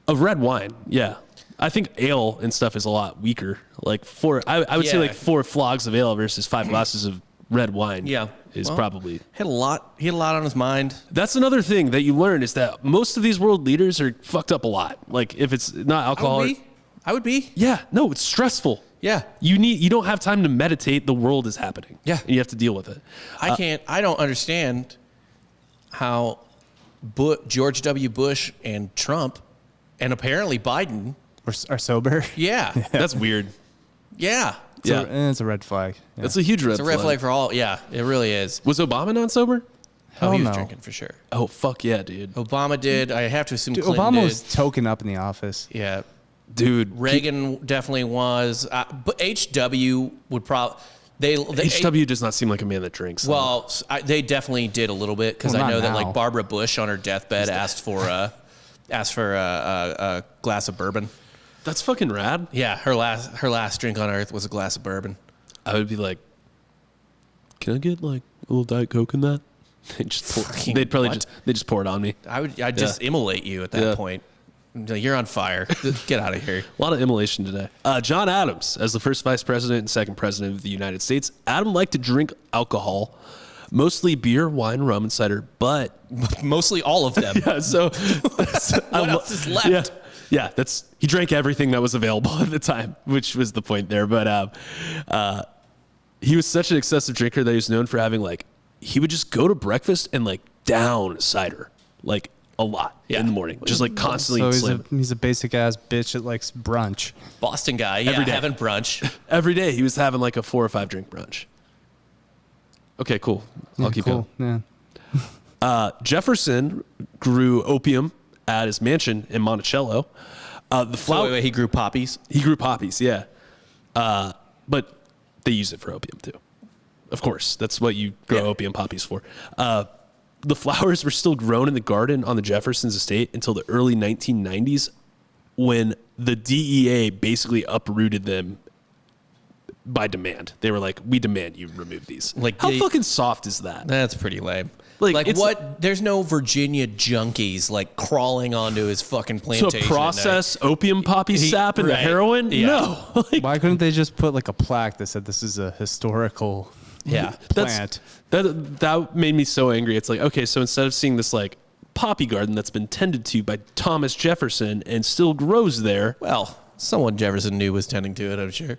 Of red wine, yeah. I think ale and stuff is a lot weaker. Like I would say Yeah. like 4 flogs of ale versus 5 glasses of red wine. Yeah. is Well, probably. He had a lot on his mind. That's another thing that you learn is that most of these world leaders are fucked up a lot. Like if it's not alcohol, I would be. yeah, no, it's stressful. Yeah. You don't have time to meditate. The world is happening. Yeah. and you have to deal with it. I don't understand how George W. Bush and Trump and apparently Biden. Are sober. Yeah. That's weird. Yeah. It's a red flag. Yeah. That's a huge red It's a red flag for all. Yeah, it really is. Was Obama not sober? Hell He was no. drinking for sure. Oh fuck yeah, dude. Obama did. I have to assume Dude, Clinton Obama did. was token up in the office. Yeah. Dude, Reagan definitely was. But HW would probably. HW does not seem like a man that drinks. Well, they definitely did a little bit because Well, I not know that now. like Barbara Bush on her deathbed asked for a glass of bourbon. that's fucking rad. Yeah, her last drink on earth was a glass of bourbon. I would be like, can I get like a little Diet Coke in that? They'd probably what? just pour it on me. I'd just immolate you at that Yeah. point. I'd be like, you're on fire. Get out of here. A lot of immolation today. John Adams, as the first vice president and second president of the United States, Adam liked to drink alcohol, mostly beer, wine, rum, and cider, but Mostly all of them. yeah, so What else is left? Yeah, he drank everything that was available at the time, which was the point there. But he was such an excessive drinker that he was known for having he would just go to breakfast and down cider a lot in the morning, just constantly So slam it. he's a basic ass bitch that likes brunch. Boston guy. Yeah, Every day. having brunch. Every day he was having a 4 or 5 drink brunch. Okay, cool. I'll keep going. Yeah. Jefferson grew opium at his mansion in Monticello. The flower Wait, he grew poppies. he grew poppies, yeah, but they use it for opium too. Of course, that's what you grow opium poppies for. the flowers were still grown in the garden on the Jeffersons estate until the early 1990s, when the DEA basically uprooted them by demand. They were like, we demand you remove these. Like, how fucking soft is that? That's pretty lame. Like, it's, what? There's no Virginia junkies like crawling onto his fucking plantation. to process opium poppy sap into right. heroin? Yeah. No. Like, Why couldn't they just put like a plaque that said this is a historical plant? That made me so angry. It's like, okay, so instead of seeing this like poppy garden that's been tended to by Thomas Jefferson and still grows there. Well, someone Jefferson knew was tending to it, I'm sure.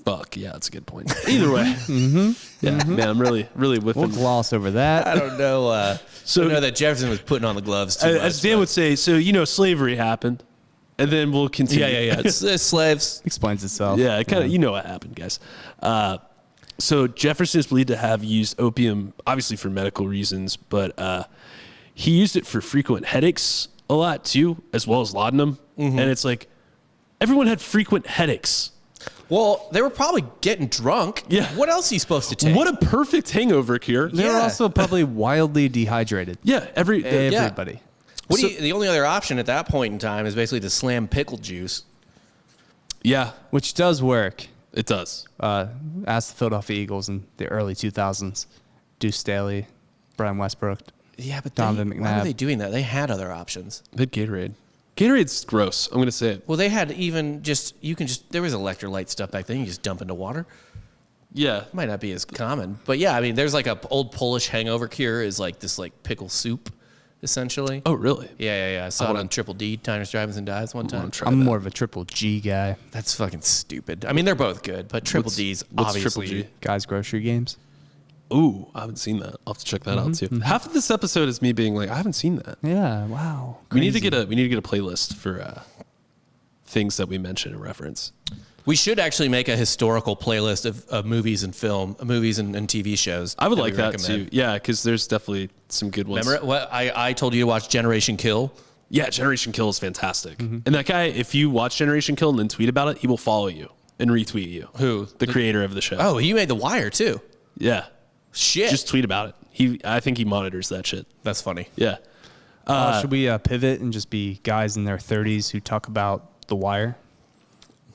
Fuck, yeah, that's a good point. Either way. Man, I'm really whiffing. We'll gloss over that. I don't know. So- I know that Jefferson was putting on the gloves too much. As Dan would say, so, slavery happened. And then we'll continue. Yeah. It's slaves. Explains itself. Yeah, it kind of, what happened, guys. So Jefferson is believed to have used opium, obviously for medical reasons, but he used it for frequent headaches a lot too, as well as laudanum. And it's like, everyone had frequent headaches. Well, they were probably getting drunk. Yeah. What else are you supposed to take? What a perfect hangover cure. They're Yeah. also probably wildly dehydrated. Yeah, Everybody. The only other option at that point in time is basically to slam pickle juice. Yeah, Which does work. it does. Ask the Philadelphia Eagles in the early 2000s. Deuce Staley, Brian Westbrook. Yeah, but Donovan why McNabb. were they doing that? They had other options. They had Gatorade. Gatorade's gross. I'm going to say it. Well, they had even there was electrolyte stuff back then. You just dump into water. Yeah. Might not be as common, but yeah, I mean, there's like a old Polish hangover cure is like this like pickle soup, essentially. Oh, really? Yeah. I saw it on Triple D, Diners, Drive-Ins, and Dives one time. I'm more of a Triple G guy. That's fucking stupid. I mean, they're both good, but Triple D's what's obviously. Triple G? Guys Grocery Games. Ooh, I haven't seen that. I'll have to check that out too. Half of this episode is me being like, I haven't seen that. Yeah, wow. We need to Crazy. get a playlist for things that we mention and reference. We should actually make a historical playlist of movies and movies and TV shows. I would like we that recommend. too. Yeah, because there's definitely some good ones. Remember what I told you to watch Generation Kill? Yeah, Generation Kill is fantastic. And that guy, if you watch Generation Kill and then tweet about it, he will follow you and retweet you. Who? The creator of the show. Oh, he made The Wire too. Yeah. Shit. Just tweet about it. I think he monitors that shit. That's funny. Yeah. Should we pivot and just be guys in their 30s who talk about The Wire?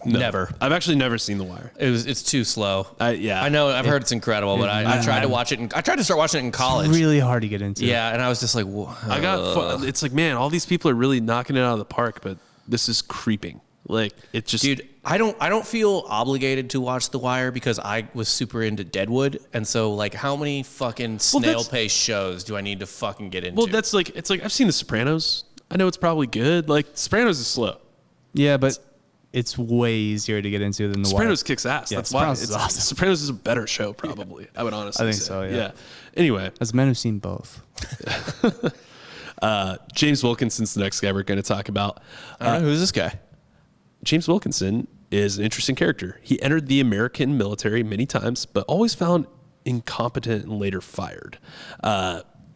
No. Never. I've actually never seen The Wire. It's too slow. Yeah. I know. I've heard it's incredible, but I tried to watch it. I tried to start watching it in college. It's really hard to get into. Yeah, and I was just like, whoa. I got. It's like, man, all these people are really knocking it out of the park, but this is creeping. Like, it just. Dude, I don't feel obligated to watch The Wire because I was super into Deadwood, and so like, how many fucking snail pace shows do I need to fucking get into? Well, that's like, it's like I've seen The Sopranos. I know it's probably good. Like, Sopranos is slow. Yeah, but it's way easier to get into than The Wire. Sopranos kicks ass. Yeah, That's Sopranos why. is awesome. Sopranos is a better show, probably. I would honestly I think say. so, yeah. Anyway, As men who've seen both. James Wilkinson's the next guy we're going to talk about. I don't know, who's this guy? James Wilkinson is an interesting character. He entered the American military many times, but always found incompetent and later fired.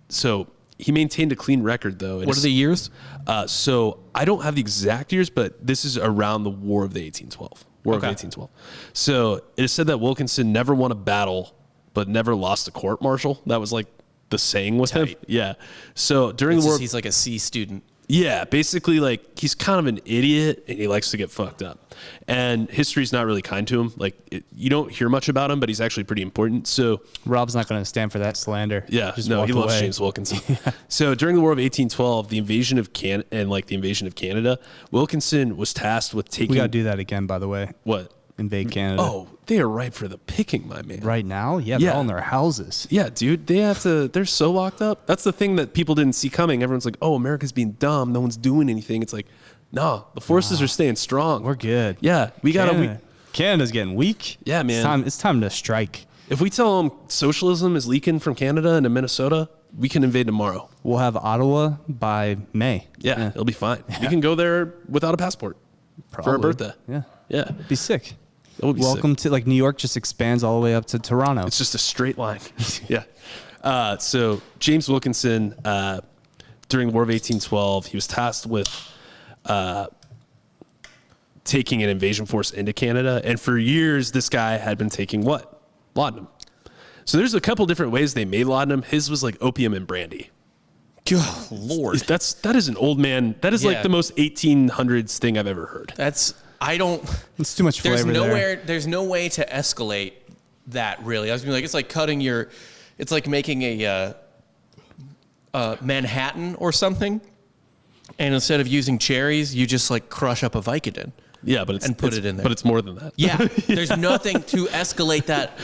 So he maintained a clean record, though. What are the years? So I don't have the exact years, but this is around the War of the 1812. War of 1812. So it is said that Wilkinson never won a battle, but never lost a court martial. That was like the saying with him. Yeah. So during the war, He's like a C student. yeah, basically, like, he's kind of an idiot and he likes to get fucked up. And history's not really kind to him. Like, you don't hear much about him, but he's actually pretty important. So, Rob's not going to stand for that slander. yeah, Just no, walk he loves away. James Wilkinson. So, during the War of 1812, the invasion of the invasion of Canada, Wilkinson was tasked with taking. We got to do that again, by the way. What? Invade Canada. Oh, they are ripe for the picking, my man. Right now? Yeah, Yeah. they're all in their houses. Yeah, dude, they're so locked up. That's the thing that people didn't see coming. Everyone's like, oh, America's being dumb. No one's doing anything. It's like, no, the forces are staying strong. We're good. Yeah, Canada's getting weak. Yeah, man. It's time to strike. If we tell them socialism is leaking from Canada into Minnesota, we can invade tomorrow. We'll have Ottawa by May. Yeah, it'll be fine. We can go there without a passport for our birthday. Yeah. Yeah, It'd be sick. it would be Welcome sick. to, like, New York just expands all the way up to Toronto. It's just a straight line. Yeah. So James Wilkinson, during the War of 1812, he was tasked with taking an invasion force into Canada. And for years, this guy had been taking what? Laudanum. So there's a couple different ways they made laudanum. His was like opium and brandy. God, Lord. That is an old man. That is like the most 1800s thing I've ever heard. It's too much flavor. There's no way to escalate that, really. I was gonna be like, it's like it's like making a Manhattan or something, and instead of using cherries, you just like crush up a Vicodin. Yeah, but put it in there. But it's more than that. Yeah, there's nothing to escalate that.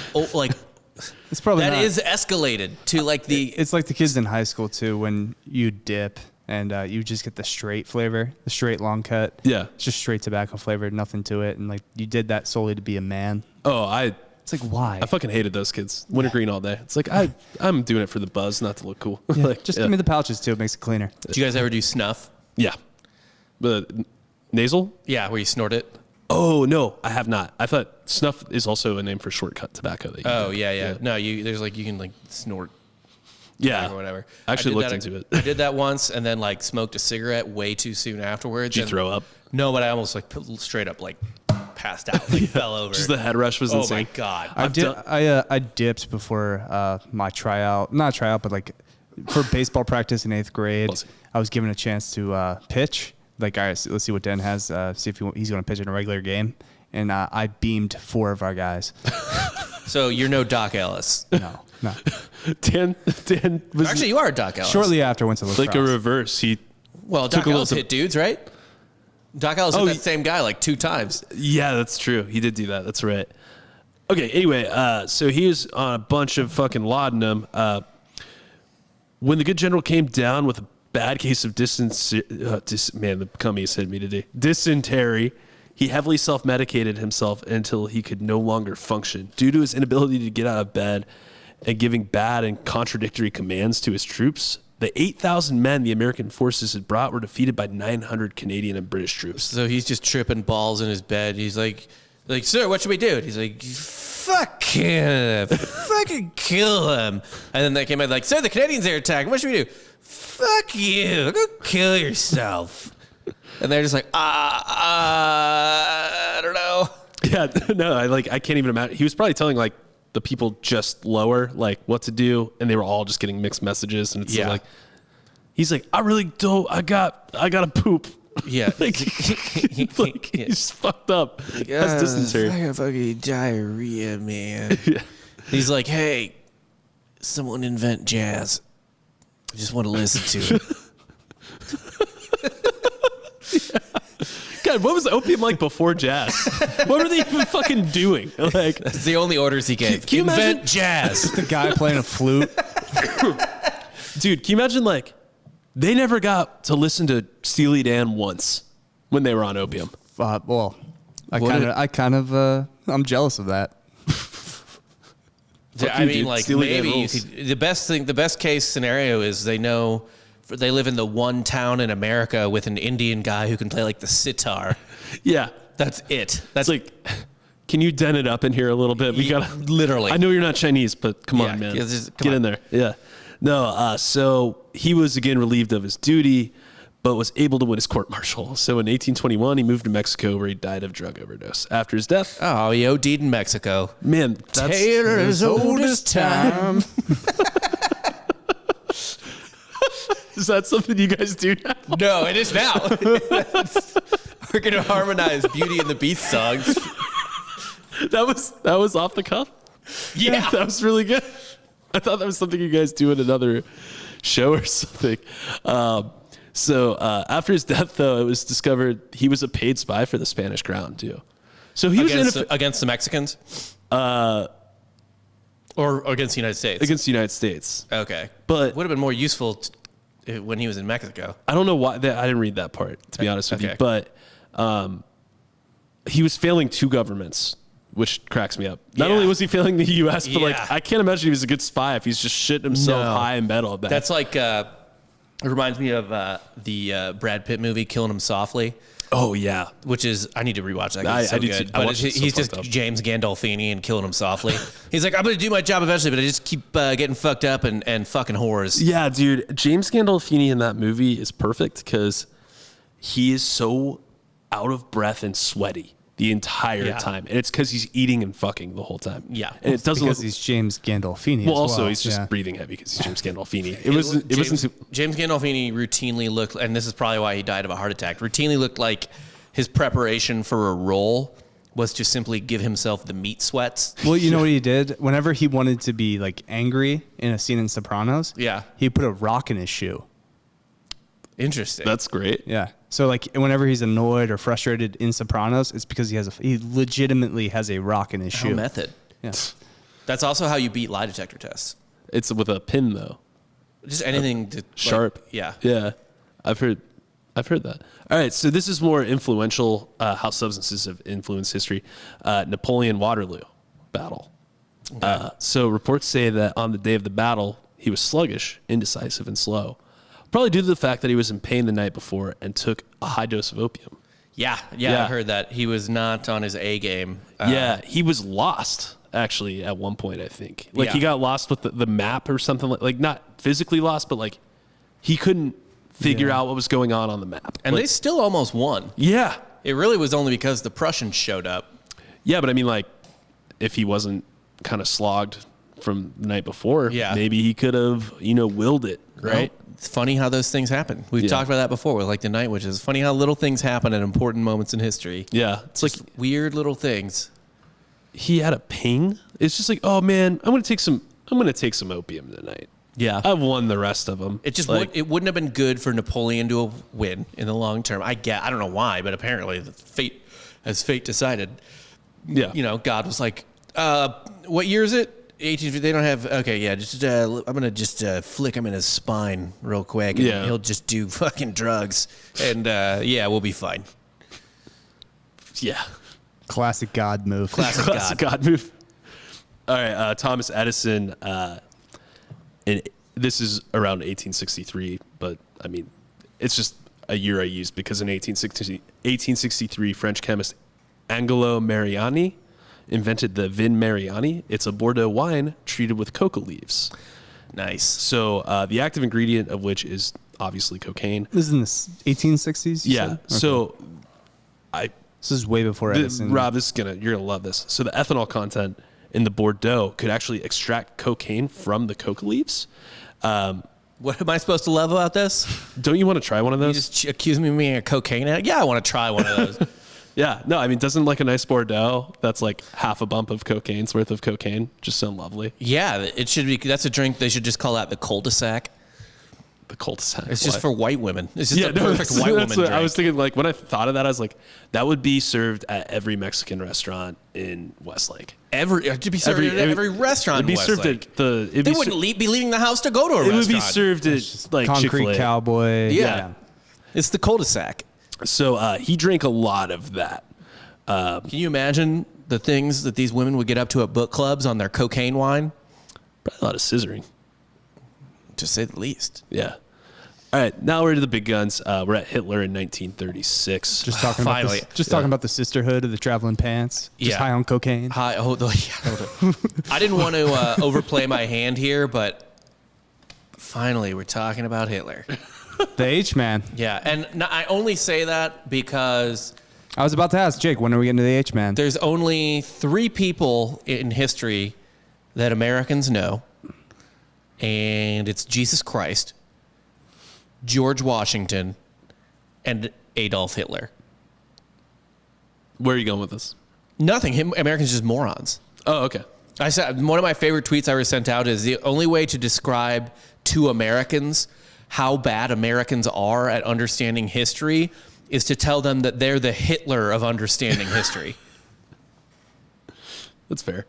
It's probably that not. is escalated to like the. It's like the kids in high school too, when you dip and you just get the straight flavor, the straight long cut. Yeah, it's just straight tobacco flavor, nothing to it, and like you did that solely to be a man. Oh, It's like, why? I fucking hated those kids. Wintergreen all day. It's like I'm doing it for the buzz, not to look cool. Yeah, like, just give me the pouches too. It makes it cleaner. Did you guys ever do snuff? Yeah, but nasal. Yeah, where you snort it. Oh no, I have not. I thought snuff is also a name for shortcut tobacco. That you Yeah. No, there's like you can like snort. Yeah, or whatever. I actually looked into it. I did that once, and then like smoked a cigarette way too soon afterwards. Did you throw up? No, but I almost like straight up like passed out, like fell over. Just the head rush was insane. Oh my god! I dipped before my tryout, not tryout, but like for baseball practice in 8th grade. I was given a chance to pitch. Like, all right, let's see what Den has. See if he's going to pitch in a regular game. And I beamed 4 of our guys. So you're no Doc Ellis. No. Dan was Actually, you are Doc Ellis. Shortly after, went to lacrosse. like a reverse. Doc Ellis hit dudes, right? Doc Ellis hit that same guy like 2 times. Yeah, that's true. He did do that. That's right. Okay, anyway, so he was on a bunch of fucking laudanum. When the good general came down with a bad case of the cummies hit me today. Dysentery. He heavily self-medicated himself until he could no longer function. Due to his inability to get out of bed and giving bad and contradictory commands to his troops, the 8,000 men the American forces had brought were defeated by 900 Canadian and British troops. So he's just tripping balls in his bed. He's like, sir, what should we do? And he's like, fuck him. Fucking kill him. And then they came out like, sir, the Canadians are attacking. What should we do? Fuck you. Go kill yourself. And they're just like, I don't know. Yeah, no, I can't even imagine. He was probably telling like the people just lower like what to do, and they were all just getting mixed messages. And it's like, he's like, I really don't. I got to poop. Yeah, he's fucked up. That's dysentery. I got fucking diarrhea, man. Yeah. He's like, hey, someone invent jazz. I just want to listen to it. God, what was opium like before jazz? What were they even fucking doing? Like, that's the only orders he gave. Can you invent jazz. The guy playing a flute. Dude, can you imagine like they never got to listen to Steely Dan once when they were on opium? Well, I'm jealous of that. I mean, like maybe you could, the best case scenario is they live in the one town in America with an Indian guy who can play like the sitar. Yeah, that's it. That's like, can you dent it up in here a little bit? We gotta literally. I know you're not Chinese, but come on, man, get in there. Yeah, no. So he was again relieved of his duty, but was able to win his court-martial. So in 1821, he moved to Mexico, where he died of drug overdose. After his death, he OD'd in Mexico. Man, that's Taylor as old as time. Is that something you guys do now? No, it is now. We're gonna harmonize Beauty and the Beast songs. That was off the cuff. Yeah, that was really good. I thought that was something you guys do in another show or something. So after his death, though, it was discovered he was a paid spy for the Spanish crown too. So he was against the Mexicans, or against the United States. Against the United States. Okay, but would have been more useful when he was in Mexico. I don't know why. I didn't read that part, to be honest with you. But he was failing 2 governments, which cracks me up. Not only was he failing the U.S., but like I can't imagine he was a good spy if he's just shitting himself high in bed all day. That's like it reminds me of the Brad Pitt movie Killing Him Softly. Oh yeah, which is I need to rewatch that. It's so good. But he's just James Gandolfini and Killing Him Softly. He's like, I'm gonna do my job eventually, but I just keep getting fucked up and fucking whores. Yeah, dude, James Gandolfini in that movie is perfect because he is so out of breath and sweaty. the entire time, and it's because he's eating and fucking the whole time. Yeah, and it doesn't because look. he's James Gandolfini. Well, as also well. he's just Yeah. breathing heavy because he's James Gandolfini. James Gandolfini routinely looked, and this is probably why he died of a heart attack. Routinely looked like his preparation for a role was to simply give himself the meat sweats. Well, you know what he did? Whenever he wanted to be like angry in a scene in Sopranos, Yeah. he put a rock in his shoe. Interesting. That's great. Yeah. So like whenever he's annoyed or frustrated in Sopranos, it's because he legitimately has a rock in his How shoe. method. Yeah. That's also how you beat lie detector tests. It's with a pin though. Just anything to Sharp. Yeah. Yeah. I've heard that. All right, so this is more influential, how substances have influenced history. Napoleon Waterloo battle. Okay. So reports say that on the day of the battle, he was sluggish, indecisive, and slow. Probably due to the fact that he was in pain the night before and took a high dose of opium. Yeah. Yeah. I heard that he was not on his A game. Yeah, he was lost, actually, at one point, I think. Like, Yeah. he got lost with the map or something, like not physically lost, but, like, he couldn't figure out what was going on the map. And like, they still almost won. Yeah. It really was only because the Prussians showed up. Yeah, but I mean, like, if he wasn't kind of slogged from the night before, Yeah. maybe he could have, willed it, right? Well, it's funny how those things happen. We've Yeah. talked about that before with like the Night Witches. It's funny how little things happen at important moments in history. Yeah. It's like Weird little things. he had a ping. It's just like, oh man, I'm gonna take some opium tonight. Yeah. I've won the rest of them. It just like, it wouldn't have been good for Napoleon to win in the long term. I don't know why, but apparently fate decided. yeah. God was like, what year is it? 1850. They don't have. Okay, yeah. Just I'm gonna just flick him in his spine real quick, and Yeah. he'll just do fucking drugs, and we'll be fine. Yeah. Classic God move. Classic God move. All right, Thomas Edison, and this is around 1863, but I mean, it's just a year I used because in 1863, French chemist Angelo Mariani invented the Vin Mariani. It's a Bordeaux wine treated with coca leaves. Nice. So the active ingredient of which is obviously cocaine. This is in the 1860s? you Yeah. said? Okay. So This is way before Edison. Rob, you're gonna love this. So the ethanol content in the Bordeaux could actually extract cocaine from the coca leaves. What am I supposed to love about this? Don't you want to try one of You those? just accuse me of being a cocaine addict? Yeah, I want to try one of those. Yeah. No, I mean, doesn't like a nice Bordeaux that's like half a bump of cocaine's worth of cocaine just sound lovely? Yeah, it should be. That's a drink. They should just call that the cul-de-sac. The cul-de-sac. It's just Why? for white women. It's just a no, perfect white woman what drink. I was thinking, like, when I thought of that, I was like, that would be served at every Mexican restaurant in Westlake. To be served at every restaurant. It'd be in served Westlake. at the. It'd They be wouldn't be leaving the house to go to a It restaurant. would be served at like Concrete Chick-fil-A. Cowboy. Yeah. It's the cul-de-sac. So he drank a lot of that. Can you imagine the things that these women would get up to at book clubs on their cocaine wine? Probably a lot of scissoring. To say the least. Yeah. All right, now we're to the big guns. We're at Hitler in 1936. Just talking Finally. talking about the sisterhood of the traveling pants. Just Yeah. high on cocaine. Hi, hold on. I didn't want to overplay my hand here, but finally we're talking about Hitler. The H-man. Yeah, and I only say that because I was about to ask Jake, when are we getting to the H-man? there's only 3 people in history that Americans know, and it's Jesus Christ, George Washington, and Adolf Hitler. Where are you going with this? Nothing. Americans are just morons. Oh, okay. I said one of my favorite tweets I ever sent out is the only way to describe to Americans how bad Americans are at understanding history is to tell them that they're the Hitler of understanding history. That's fair.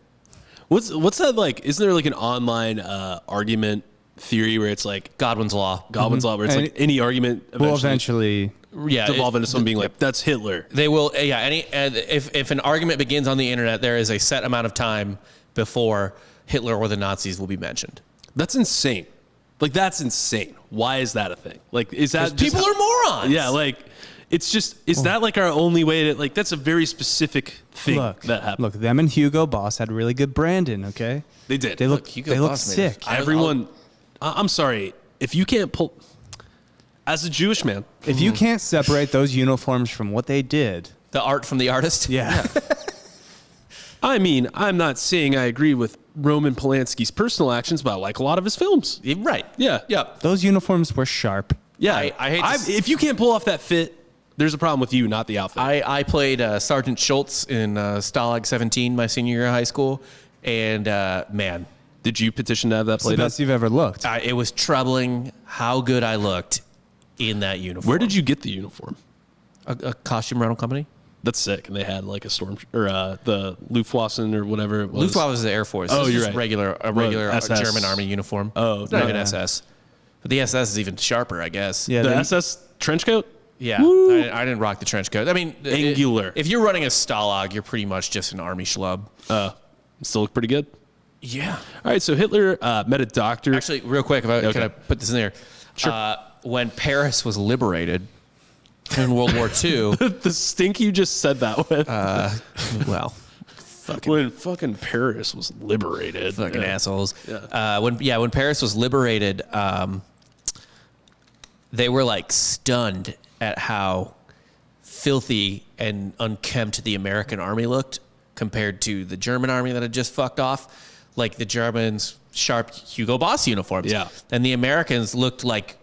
What's that like? Isn't there like an online argument theory where it's like Godwin's Law. Law, where it's And like any argument Well, eventually, Yeah, devolve into someone being like, that's Hitler. they will. Yeah, if an argument begins on the internet, there is a set amount of time before Hitler or the Nazis will be mentioned. That's insane. Like, that's insane. Why is that a thing? Like, is that just People are morons. Yeah, like, it's just, is that like our only way to, like, that's a very specific thing that happened. look, them and Hugo Boss had really good branding, okay? They did. They look Hugo they look Boss made it. sick. Everyone, I'm sorry, if you can't pull, as a Jewish man, If you can't separate those uniforms from what they did, The art from the artist? Yeah. I mean, I'm not saying I agree with Roman Polanski's personal actions, but I like a lot of his films. Right. Yeah. Yep. Those uniforms were sharp. Yeah. I hate to if you can't pull off that fit, there's a problem with you, not the outfit. I played Sergeant Schultz in Stalag 17 my senior year of high school. And, man. Did you petition to have that It's the played up? best you've ever looked. It was troubling how good I looked in that uniform. Where did you get the uniform? A costume rental company? That's sick. And they had like a storm or the Luftwaffe or whatever it was. Luftwaffe was the Air Force. Oh, This you're is right. a regular SS. German Army uniform. Oh, it's not no. even Yeah. SS. But the SS is even sharper, I guess. Yeah, The they- SS trench coat? Yeah. I didn't rock the trench coat. I mean, Angular. if you're running a Stalag, you're pretty much just an army schlub. Still look pretty good. Yeah. All right, so Hitler met a doctor. Actually, real quick, can I put this in there? Sure. When Paris was liberated in World War II, the stink you just said that with. well, when fucking Paris was liberated. fucking assholes. Yeah. When Paris was liberated, they were like stunned at how filthy and unkempt the American army looked compared to the German army that had just fucked off. Like the Germans, sharp Hugo Boss uniforms. Yeah. And the Americans looked like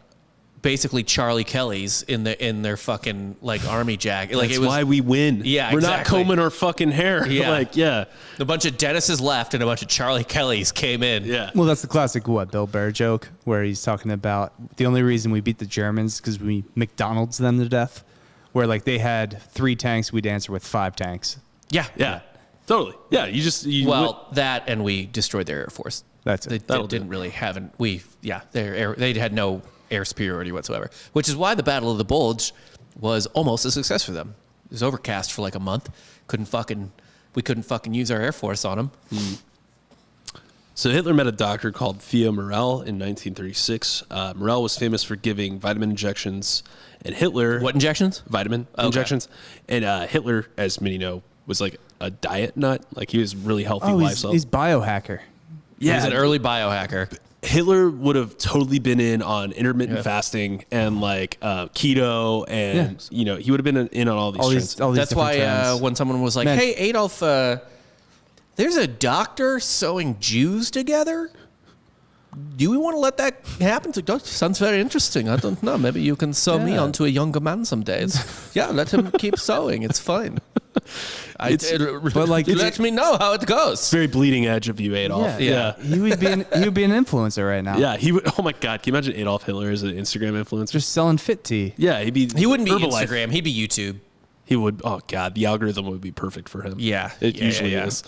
basically Charlie Kelly's in their fucking like army jacket. Like That's it was why we win. Yeah, We're exactly. not combing our fucking hair. Yeah. Like, yeah. a bunch of Dennis's left and a bunch of Charlie Kelly's came in. Yeah. Well, that's the classic Bill Burr joke where he's talking about the only reason we beat the Germans because we McDonald's them to death. Where like they had 3 tanks, we'd answer with 5 tanks. Yeah. Yeah. Totally. Yeah. Well, that and we destroyed their Air Force. That's it. They That'll do didn't really have they had no air superiority whatsoever, which is why the Battle of the Bulge was almost a success for them. It was overcast for like a month. We couldn't fucking use our Air Force on them. So Hitler met a doctor called Theo Morell in 1936. Morell was famous for giving vitamin injections, and Hitler... What injections? Vitamin Okay. injections. And Hitler, as many know, was like a diet nut. Like he was really healthy Oh, lifestyle. he's biohacker. He was an early biohacker. Hitler would have totally been in on intermittent fasting and like keto, and he would have been in on all these trends. That's different why trends. when someone was like, Man. "Hey, Adolf, there's a doctor sewing Jews together. Do we want to let that happen?" It's like, "Oh, sounds very interesting. I don't know. Maybe you can sew me Yeah. onto a younger man some days." Yeah, let him keep sewing. It's fine. but like Let me know how it goes. Very bleeding edge of you, Adolf. yeah, he would be an influencer right now. Yeah, he would. Oh my God, can you imagine Adolf Hitler as an Instagram influencer? Just selling fit tea. Yeah, He wouldn't be Herbalife. Instagram. He'd be YouTube. He would. Oh God, the algorithm would be perfect for him. Yeah. it Yeah, usually yeah. is.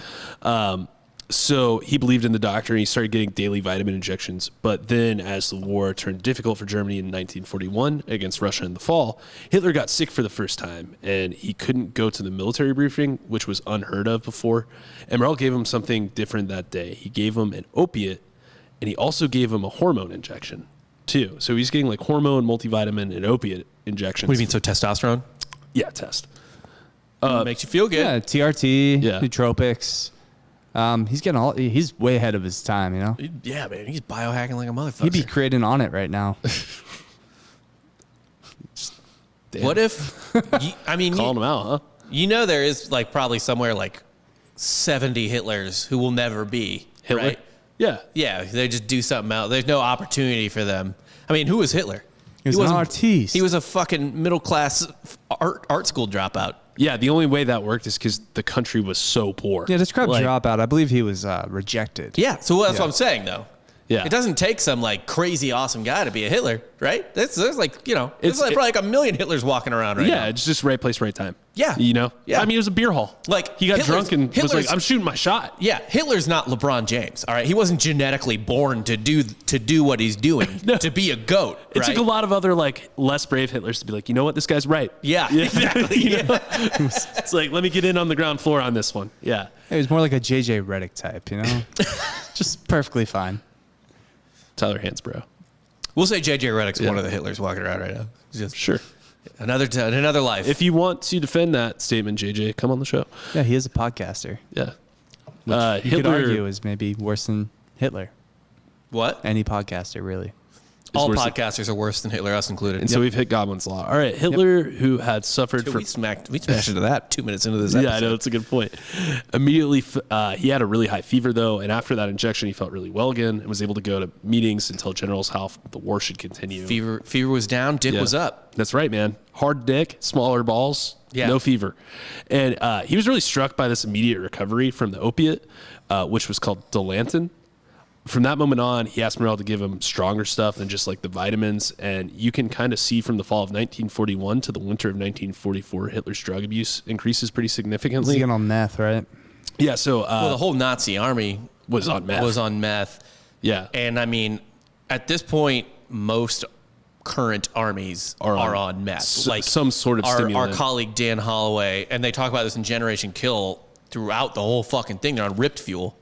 So he believed in the doctor, and he started getting daily vitamin injections. But then, as the war turned difficult for Germany in 1941 against Russia in the fall, Hitler got sick for the first time, and he couldn't go to the military briefing, which was unheard of before. And Morell gave him something different that day. He gave him an opiate, and he also gave him a hormone injection too. So he's getting like hormone, multivitamin, and opiate injections. What do you mean? So testosterone Yeah, test. makes you feel good. Yeah, TRT, Yeah. nootropics. He's way ahead of his time, you know? Yeah, man. He's biohacking like a motherfucker. He'd be creating on it right now. Damn. What if? Calling him out, huh? There is like probably somewhere like 70 Hitlers who will never be Hitler? right? Yeah. Yeah, they just do something else. There's no opportunity for them. I mean, who was Hitler? He was an artiste. He was a fucking middle class art school dropout. Yeah, the only way that worked is because the country was so poor. Yeah, describe Like, dropout. I believe he was rejected. Yeah, so that's what I'm saying though. Yeah. It doesn't take some like crazy awesome guy to be a Hitler, right? There's like, It's- probably like a million Hitlers walking around right now. Yeah, it's just right place, right time. Yeah. Yeah. I mean, it was a beer hall. Like, he got Hitler's- drunk and was Hitler's- like, "I'm shooting my shot." Yeah, Hitler's not LeBron James. All right, he wasn't genetically born to do what he's doing, to be a goat. It right? took a lot of other like less brave Hitlers to be like, you know what, this guy's right. Yeah, exactly. You know? It's like, let me get in on the ground floor on this one. Yeah. He was more like a JJ Redick type, you know? Just perfectly fine. Tyler Hansbrough. We'll say JJ Redick's one of the Hitlers walking around right now. Just Sure. another life. If you want to defend that statement, JJ, come on the show. Yeah, he is a podcaster. Yeah. You could argue is maybe worse than Hitler. What? Any podcaster, really. All podcasters are worse than Hitler, us included. And so we've hit Godwin's Law. All right, Hitler, who had suffered Dude, from... we smashed into that 2 minutes into this episode. Yeah, I know. That's a good point. Immediately, he had a really high fever, though, and after that injection, he felt really well again and was able to go to meetings and tell generals how the war should continue. Fever was down, dick was up. That's right, man. Hard dick, smaller balls, no fever. And he was really struck by this immediate recovery from the opiate, which was called Dilantin. From that moment on, he asked Morel to give him stronger stuff than just like the vitamins. And you can kind of see from the fall of 1941 to the winter of 1944, Hitler's drug abuse increases pretty significantly. He's getting on meth, right? Yeah. So the whole Nazi army was on meth. Yeah. And I mean, at this point, most current armies are on meth. Like some sort of stimulant. Our colleague Dan Holloway, and they talk about this in Generation Kill throughout the whole fucking thing. They're on ripped fuel,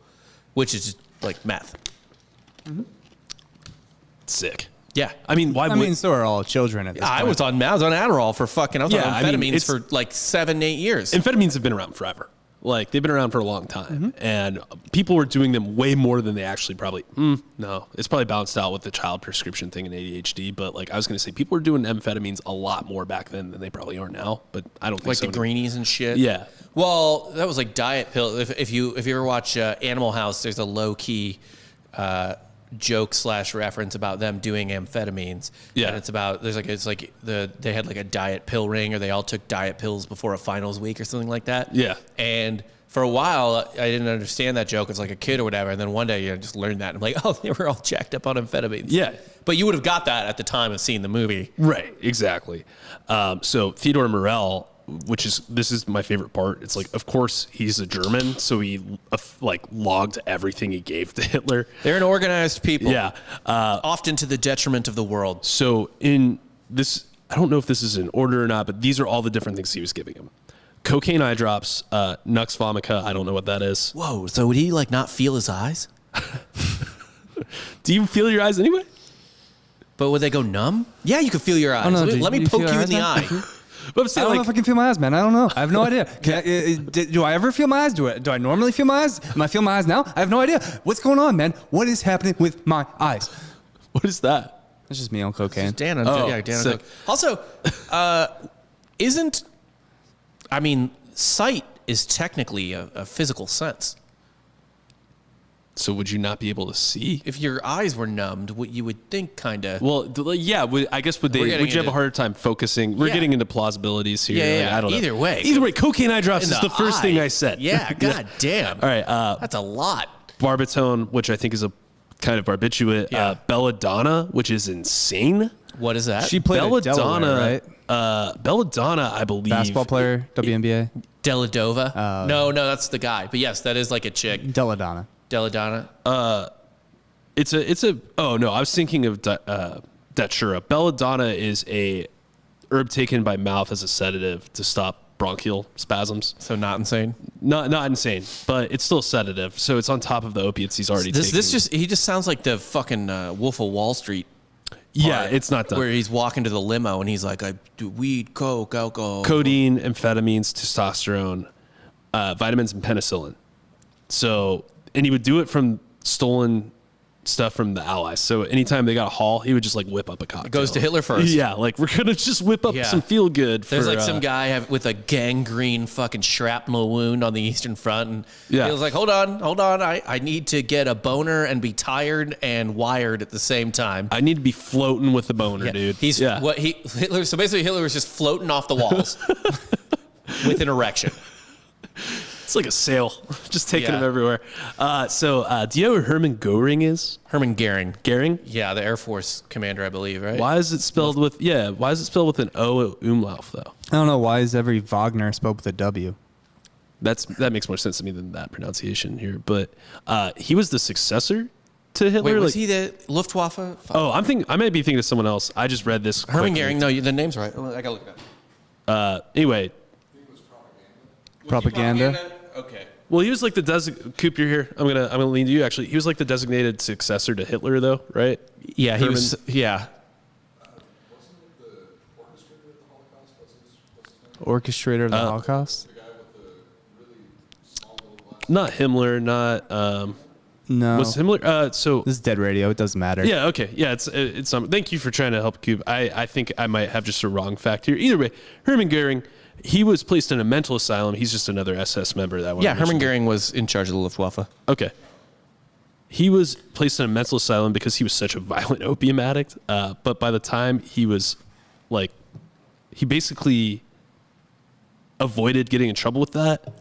which is just like meth. Mm-hmm. Sick. Yeah. I mean, so are all children at this point. I was on Adderall for fucking, I was on amphetamines for like 7-8 years. Amphetamines have been around forever. Like, they've been around for a long time. Mm-hmm. And people were doing them way more than they actually probably, no. It's probably balanced out with the child prescription thing in ADHD. But, like, I was going to say, people were doing amphetamines a lot more back then than they probably are now. But I don't think like so. Like the greenies and shit? Yeah. Well, that was like diet pill. If you ever watch Animal House, there's a low-key joke / reference about them doing amphetamines. Yeah. And they had like a diet pill ring, or they all took diet pills before a finals week or something like that. Yeah. And for a while, I didn't understand that joke as like a kid or whatever. And then one day, I just learned that. And I'm like, oh, they were all jacked up on amphetamines. Yeah. But you would have got that at the time of seeing the movie. Right. Exactly. So Theodor Morel, this is my favorite part. It's like, of course, he's a German, so he logged everything he gave to Hitler. They're an organized people. Yeah. Often to the detriment of the world. So in this, I don't know if this is in order or not, but these are all the different things he was giving him. Cocaine eye drops, Nux vomica, I don't know what that is. Whoa, so would he like not feel his eyes? Do you feel your eyes anyway? But would they go numb? Yeah, you could feel your eyes. Oh, no, Let me poke you in the eye. But I'm I saying, don't know if I can feel my eyes, man. I don't know. I have no idea. Do I ever feel my eyes? Do I normally feel my eyes? Am I feeling my eyes now? I have no idea. What's going on, man? What is happening with my eyes? what is that? It's just me on cocaine. Dan on sick. coke. Also, sight is technically a physical sense. So would you not be able to see? If your eyes were numbed, what you would think kind of... Well, yeah, I guess would you have a harder time focusing? We're getting into plausibilities here. Yeah, I don't know. Either way, cocaine eye drops is the first thing I said. Yeah, god damn. All right. That's a lot. Barbitone, which I think is a kind of barbiturate. Yeah. Belladonna, which is insane. What is that? She played at Delaware, right? Belladonna, I believe. Basketball player, WNBA. Deladova? No, that's the guy. But yes, that is like a chick. Deladonna. It's a. Oh no, I was thinking of Datura. Belladonna is a herb taken by mouth as a sedative to stop bronchial spasms. So not insane. Not insane, but it's still a sedative. So it's on top of the opiates he's already taking. He just sounds like the fucking Wolf of Wall Street. Yeah, it's not done. Where he's walking to the limo and he's like, I do weed, coke, alcohol. Codeine, amphetamines, testosterone, vitamins, and penicillin. So, and he would do it from stolen stuff from the Allies. So anytime they got a haul, he would just like whip up a cocktail. It goes to Hitler first. Yeah, like we're gonna just whip up some feel good. There's like some guy with a gangrene fucking shrapnel wound on the Eastern Front, and he was like, "Hold on, I need to get a boner and be tired and wired at the same time. I need to be floating with the boner, dude." Hitler. So basically, Hitler was just floating off the walls with an erection. It's like a sail, just taking them everywhere. Do you know who Hermann Göring is? Hermann Goering. Goering? Yeah, the Air Force commander, I believe, right? Why is it spelled with an O umlaut, though? I don't know. Why is every Wagner spelled with a W? That makes more sense to me than that pronunciation here. But he was the successor to Hitler. Wait, was he the Luftwaffe? Oh, I might be thinking of someone else. I just read this. Hermann Goering. No, the name's right. I gotta look it up. Anyway. Propaganda. Okay. Well, he was like the Coop, you're here. I'm gonna lean to you. Actually, he was like the designated successor to Hitler, though, right? Yeah, he was. Yeah. Orchestrator of the Holocaust. Not Himmler, not No. Was Himmler? So This is dead radio. It doesn't matter. yeah, okay, yeah. It's thank you for trying to help Cube. I think I might have just a wrong fact here. Either way, Hermann Goering, he was placed in a mental asylum. He's just another SS member that. Yeah, Hermann Goering was in charge of the Luftwaffe. Okay. He was placed in a mental asylum because he was such a violent opium addict. But by the time he was, like, he basically avoided getting in trouble with that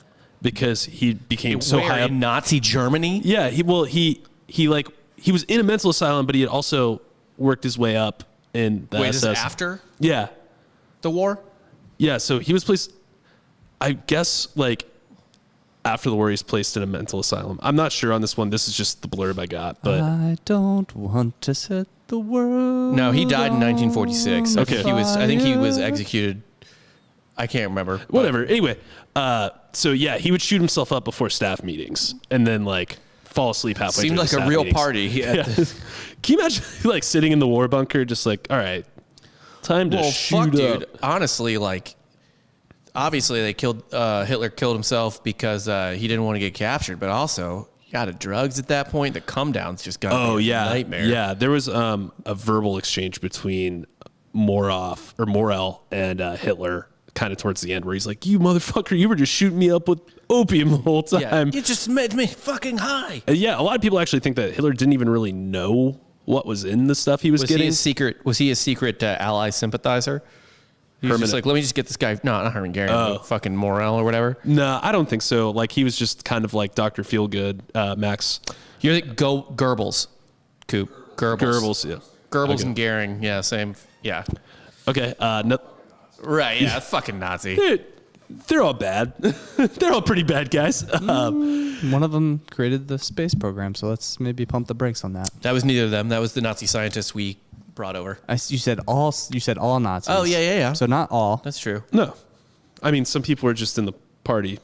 because he became so high up in Nazi Germany. Yeah, he was in a mental asylum, but he had also worked his way up in the Wait, SS. is this after Yeah, the war? yeah. So he was placed, I guess, like after the war, he's placed in a mental asylum. I'm not sure on this one. This is just the blurb I got, but I don't want to set the world. No, he died in 1946. Okay. I think he was executed. I can't remember. whatever. Anyway, so yeah, he would shoot himself up before staff meetings and then like fall asleep halfway. Seemed through like the a staff real meetings. party. Yeah. Can you imagine like sitting in the war bunker, just like, all right, time to Well, shoot fuck, up. dude. Honestly, like, obviously they killed Hitler killed himself because he didn't want to get captured, but also he got of drugs at that point. The come down's just got Oh a yeah, nightmare. yeah. There was a verbal exchange between Morel and Hitler, kind of towards the end, where he's like, "You motherfucker, you were just shooting me up with opium the whole Yeah, time." you just made me fucking high. Yeah, a lot of people actually think that Hitler didn't even really know what was in the stuff he was Was getting. he a secret Ally sympathizer? He was just like, let me just get this guy. No, not Hermann Goering. Oh. Fucking Morel or whatever. No, I don't think so. Like he was just kind of like Dr. Feelgood, Max You think Goebbels, Coop Goebbels. Yeah. Goebbels Okay. and Goering. Yeah, same. Yeah. Okay. No, Right. Yeah. Fucking Nazi. they're all bad. They're all pretty bad guys. One of them created the space program, so let's maybe pump the brakes on that. That was neither of them. That was the Nazi scientists we brought over. You said all. You said all Nazis. Oh, yeah. So not all. That's true. No, I mean some people were just in the party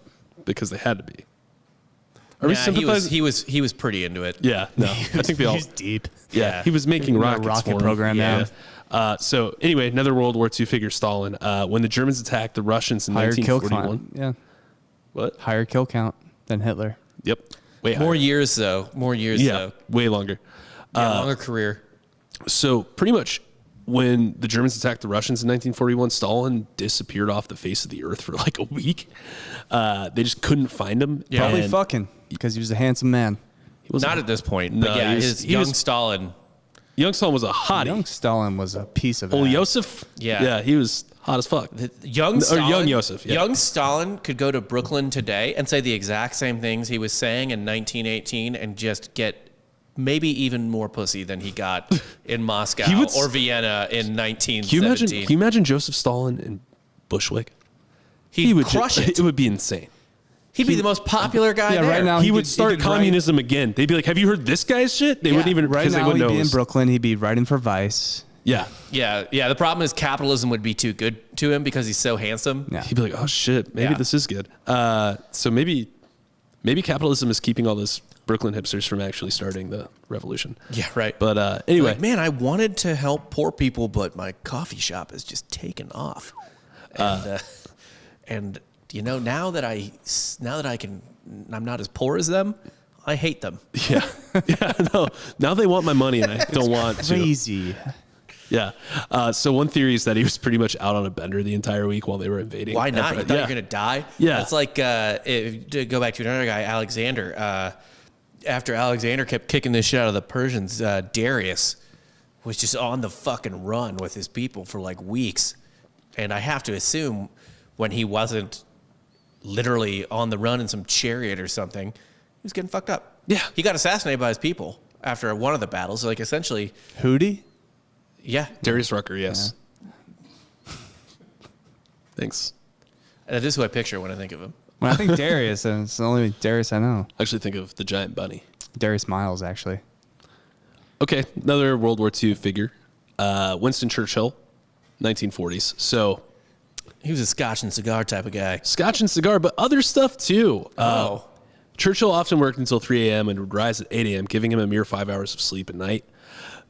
because they had to be. Are we Yeah, sympathizing? he was pretty into it. Yeah, no, I think we all. He's deep. Yeah, he was making In the rockets rocket for him. program, yeah. So anyway, another World War II figure, Stalin. When the Germans attacked the Russians in Higher kill 1941. count. Yeah. What? Higher kill count than Hitler. Yep. Way More higher. years though. More years Yeah, though. way longer. Yeah, longer career. So pretty much when the Germans attacked the Russians in 1941, Stalin disappeared off the face of the earth for like a week. They just couldn't find him. Yeah. Probably and fucking because he was a handsome man. He was Not at this point. No, But yeah, he was- his he young was- Stalin. Young Stalin was a hottie. Young Stalin was a piece of Old ass. Yosef. Yeah. Yeah, he was hot as fuck. Young Or Stalin, young Yosef, yeah. Young Stalin could go to Brooklyn today and say the exact same things he was saying in 1918 and just get maybe even more pussy than he got in Moscow He would or Vienna in 1917. Can you imagine Joseph Stalin in Bushwick? He'd would crush it. It would be insane. He'd be the most popular guy Yeah, there. right now He he would could- start he could communism again. They'd be like, "Have you heard this guy's shit?" They Yeah. wouldn't even Right because they now wouldn't he'd know. be it in was- Brooklyn. He'd be writing for Vice. Yeah, Yeah. The problem is capitalism would be too good to him because he's so handsome. Yeah. he'd be like, "Oh shit, maybe Yeah. this is good." So maybe capitalism is keeping all those Brooklyn hipsters from actually starting the revolution. Yeah, right. But anyway, Like, man, I wanted to help poor people, but my coffee shop is just taken off. And you know, now that I can, I'm not as poor as them. I hate them. yeah, no. Now they want my money, and I don't want to. Crazy. Yeah. So one theory is that he was pretty much out on a bender the entire week while they were invading. Why not? You thought you were gonna die? Yeah. It's like to go back to another guy, Alexander. After Alexander kept kicking this shit out of the Persians, Darius was just on the fucking run with his people for like weeks. And I have to assume when he wasn't literally on the run in some chariot or something, he was getting fucked up. Yeah. He got assassinated by his people after one of the battles. Like essentially, Hootie? yeah. Darius Rucker, yes. Thanks. This is who I picture when I think of him. When I think Darius, and it's the only Darius I know. I actually think of the giant bunny. Darius Miles, actually. Okay, another World War II figure. Winston Churchill, 1940s. So He was a scotch and cigar type of guy. scotch and cigar, but other stuff too. Churchill often worked until 3 a.m. and would rise at 8 a.m., giving him a mere 5 hours of sleep at night.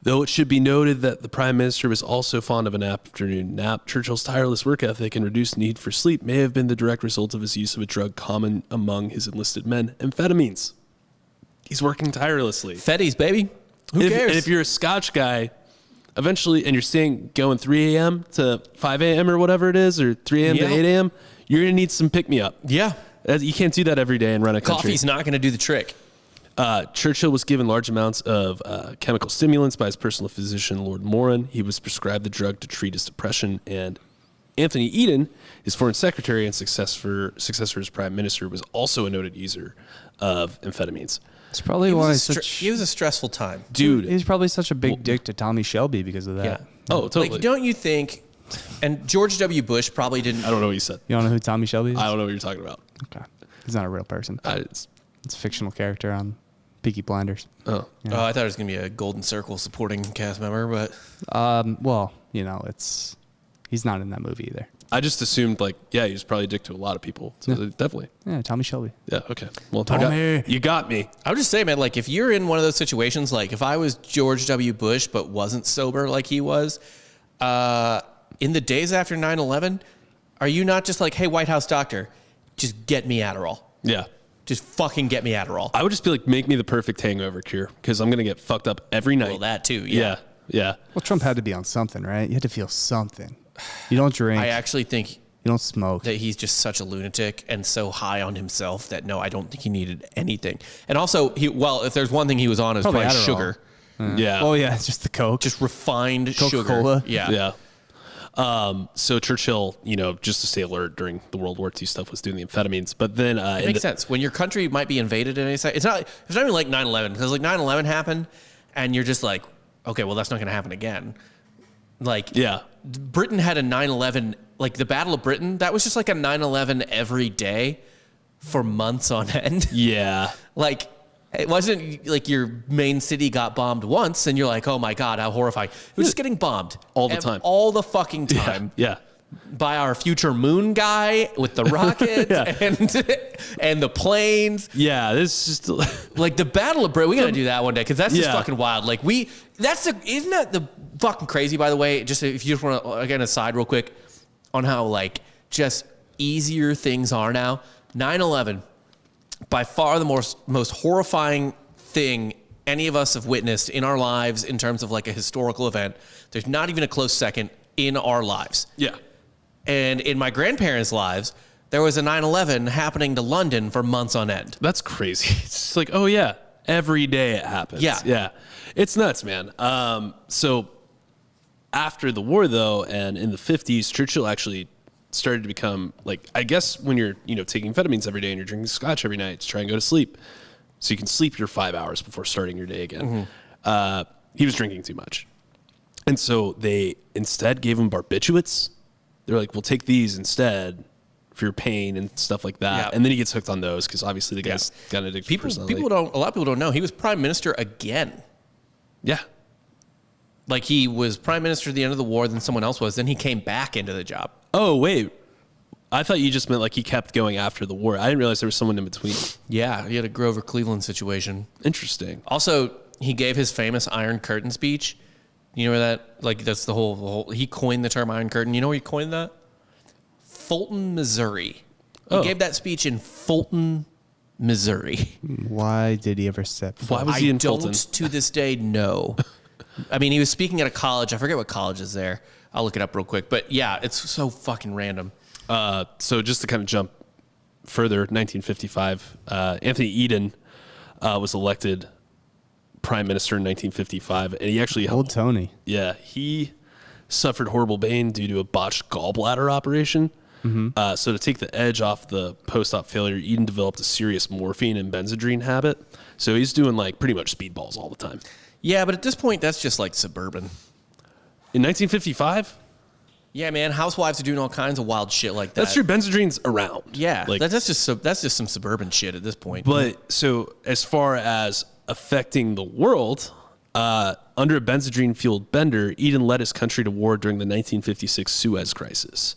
Though it should be noted that the Prime Minister was also fond of an afternoon nap, Churchill's tireless work ethic and reduced need for sleep may have been the direct result of his use of a drug common among his enlisted men, amphetamines. He's working tirelessly. Fetties, baby. Who cares? And if you're a Scotch guy, eventually, and you're going 3 a.m. to 5 a.m. or whatever it is, or 3 a.m. to 8 a.m., you're going to need some pick-me-up. Yeah. You can't do that every day and run a country. Coffee's not going to do the trick. Churchill was given large amounts of chemical stimulants by his personal physician, Lord Moran. He was prescribed the drug to treat his depression, and Anthony Eden, his foreign secretary and successor as prime minister, was also a noted user of amphetamines. It's probably It why was a stressful time. Dude. He's probably such a big dick to Tommy Shelby because of that. Yeah. Oh, totally. Like, don't you think, and George W. Bush probably didn't. I don't know what you said. You don't know who Tommy Shelby is? I don't know what you're talking about. Okay. He's not a real person. It's It's a fictional character on Peaky Blinders. Oh. Oh, I thought it was going to be a Golden Circle supporting cast member, but Well, he's not in that movie either. I just assumed, he was probably a dick to a lot of people. So definitely. Yeah, Tommy Shelby. Yeah, okay. Well, Tommy. you got me. I would just say, man, if you're in one of those situations, if I was George W. Bush but wasn't sober like he was, in the days after 9/11, are you not just hey, White House doctor, just get me Adderall. Yeah. Just fucking get me Adderall. I would just be make me the perfect hangover cure because I'm going to get fucked up every night. Well, that too, Yeah. Yeah. Well, Trump had to be on something, right? You had to feel something. You don't drink. I actually think you don't smoke. that he's just such a lunatic and so high on himself that no, I don't think he needed anything. And also, if there's one thing he was on, it was probably Adderall. sugar. Yeah. Oh, yeah, it's just the Coke. Just refined Coca-Cola. sugar. Yeah. Yeah. So Churchill, just to stay alert during the World War II stuff, was doing the amphetamines. But then It makes sense. When your country might be invaded at any side, it's not even like 9/11, because 9/11 happened and you're just okay, well, that's not going to happen again. Yeah. Britain had a 9/11, the Battle of Britain, that was just a 9/11 every day for months on end. Yeah. It wasn't your main city got bombed once and you're oh my God, how horrifying. It was just getting bombed. All the time. All the fucking time. Yeah. By our future moon guy with the rockets and the planes. Yeah. This is just The Battle of Britain. We got to do that one day because that's just Yeah. fucking wild. Isn't that the fucking crazy, by the way? Just if you just want to, again, aside real quick on how just easier things are now. 9/11. By far the most horrifying thing any of us have witnessed in our lives in terms of a historical event. There's not even a close second in our lives. Yeah. And in my grandparents' lives, there was a 9/11 happening to London for months on end. That's crazy. It's just oh yeah, every day it happens. Yeah. Yeah. It's nuts, man. So after the war though, and in the 50s, Churchill actually started to become I guess when you're, taking amphetamines every day and you're drinking scotch every night to try and go to sleep so you can sleep your 5 hours before starting your day again. Mm-hmm. He was drinking too much. And so they instead gave him barbiturates. They're we'll take these instead for your pain and stuff like that. Yep. And then he gets hooked on those because obviously the guy's got an addiction. A lot of people don't know he was prime minister again. Yeah. He was prime minister at the end of the war, then someone else was, then he came back into the job. Oh, wait. I thought you just meant he kept going after the war. I didn't realize there was someone in between. Yeah, he had a Grover Cleveland situation. Interesting. Also, he gave his famous Iron Curtain speech. You know where that, that's the whole, he coined the term Iron Curtain. You know where he coined that? Fulton, Missouri. He gave that speech in Fulton, Missouri. Why did he ever step forward? Why was he in I don't, Fulton? to this day, know. I mean, he was speaking at a college. I forget what college is there. I'll look it up real quick. But yeah, it's so fucking random. So just to kind of jump further, 1955, Anthony Eden was elected prime minister in 1955, and he actually Old Tony. Yeah, he suffered horrible pain due to a botched gallbladder operation. Mm-hmm. So to take the edge off the post-op failure, Eden developed a serious morphine and benzodrine habit. So he's doing pretty much speedballs all the time. Yeah, but at this point, that's just suburban. In 1955? Yeah, man, housewives are doing all kinds of wild shit like that. That's true. Benzodrine's around. Yeah, that's just some suburban shit at this point. But so as far as affecting the world, under a benzodrine-fueled bender, Eden led his country to war during the 1956 Suez Crisis.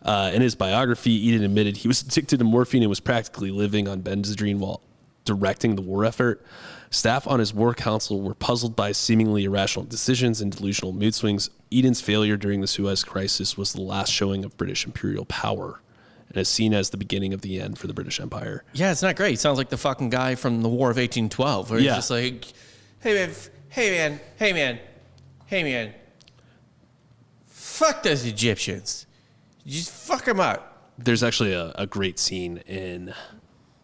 In his biography, Eden admitted he was addicted to morphine and was practically living on benzodrine while directing the war effort. Staff on his war council were puzzled by seemingly irrational decisions and delusional mood swings. Eden's failure during the Suez Crisis was the last showing of British imperial power. and is seen as the beginning of the end for the British Empire. Yeah, it's not great. He sounds like the fucking guy from the War of 1812, where he's Yeah. just like, hey man, fuck those Egyptians. Just fuck them up. There's actually a great scene in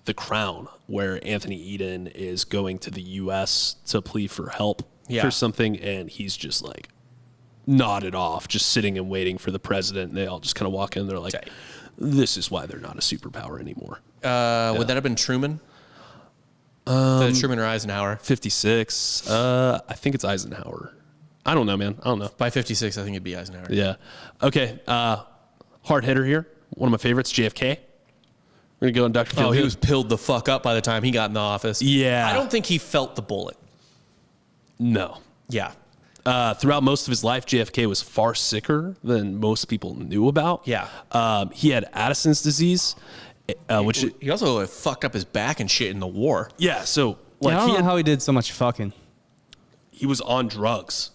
The Crown where Anthony Eden is going to the U.S. to plead for help for something, and he's just like nodded off, just sitting and waiting for the president, and they all just kind of walk in, and they're like, this is why they're not a superpower anymore. Would that have been Truman? Truman or Eisenhower? 56. I think it's Eisenhower. I don't know, man. I don't know. By 56, I think it'd be Eisenhower. Yeah. Okay. Hard hitter here. One of my favorites, JFK. We're going to go in Dr. Phil. Oh, he was pilled the fuck up by the time he got in the office. Yeah. I don't think he felt the bullet. No. Yeah. Throughout most of his life, JFK was far sicker than most people knew about. Yeah. He had Addison's disease, which... He also fucked up his back and shit in the war. Yeah, so... I don't know how he did so much fucking. He was on drugs.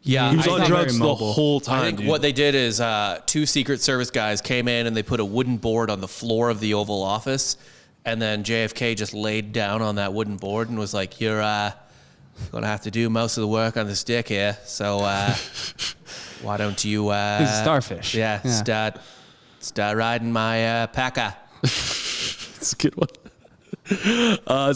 Yeah, He was on not drugs very the mobile. whole time, I think dude. what they did is 2 Secret Service guys came in and they put a wooden board on the floor of the Oval Office, and then JFK just laid down on that wooden board and was like, "You're gonna have to do most of the work on this dick here, so why don't you?" He's a starfish. Yeah, start riding my packer. That's a good one.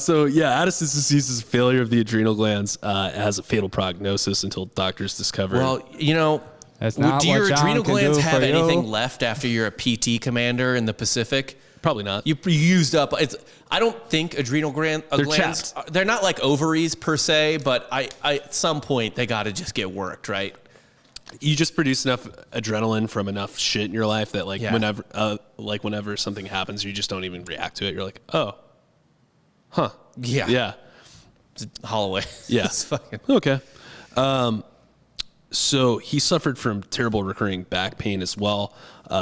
So Addison's disease is a failure of the adrenal glands. It has a fatal prognosis until doctors discover. Well, you know, That's not do your what John adrenal can glands do have for you. anything left after you're a PT commander in the Pacific? probably not. You used up. I don't think adrenal glands. chapped. They're not like ovaries per se, but I at some point they got to just get worked, right? You just produce enough adrenaline from enough shit in your life that whenever something happens, you just don't even react to it. You're like, oh, huh, yeah. Holloway. Yeah. It's fucking. Okay. So he suffered from terrible recurring back pain as well.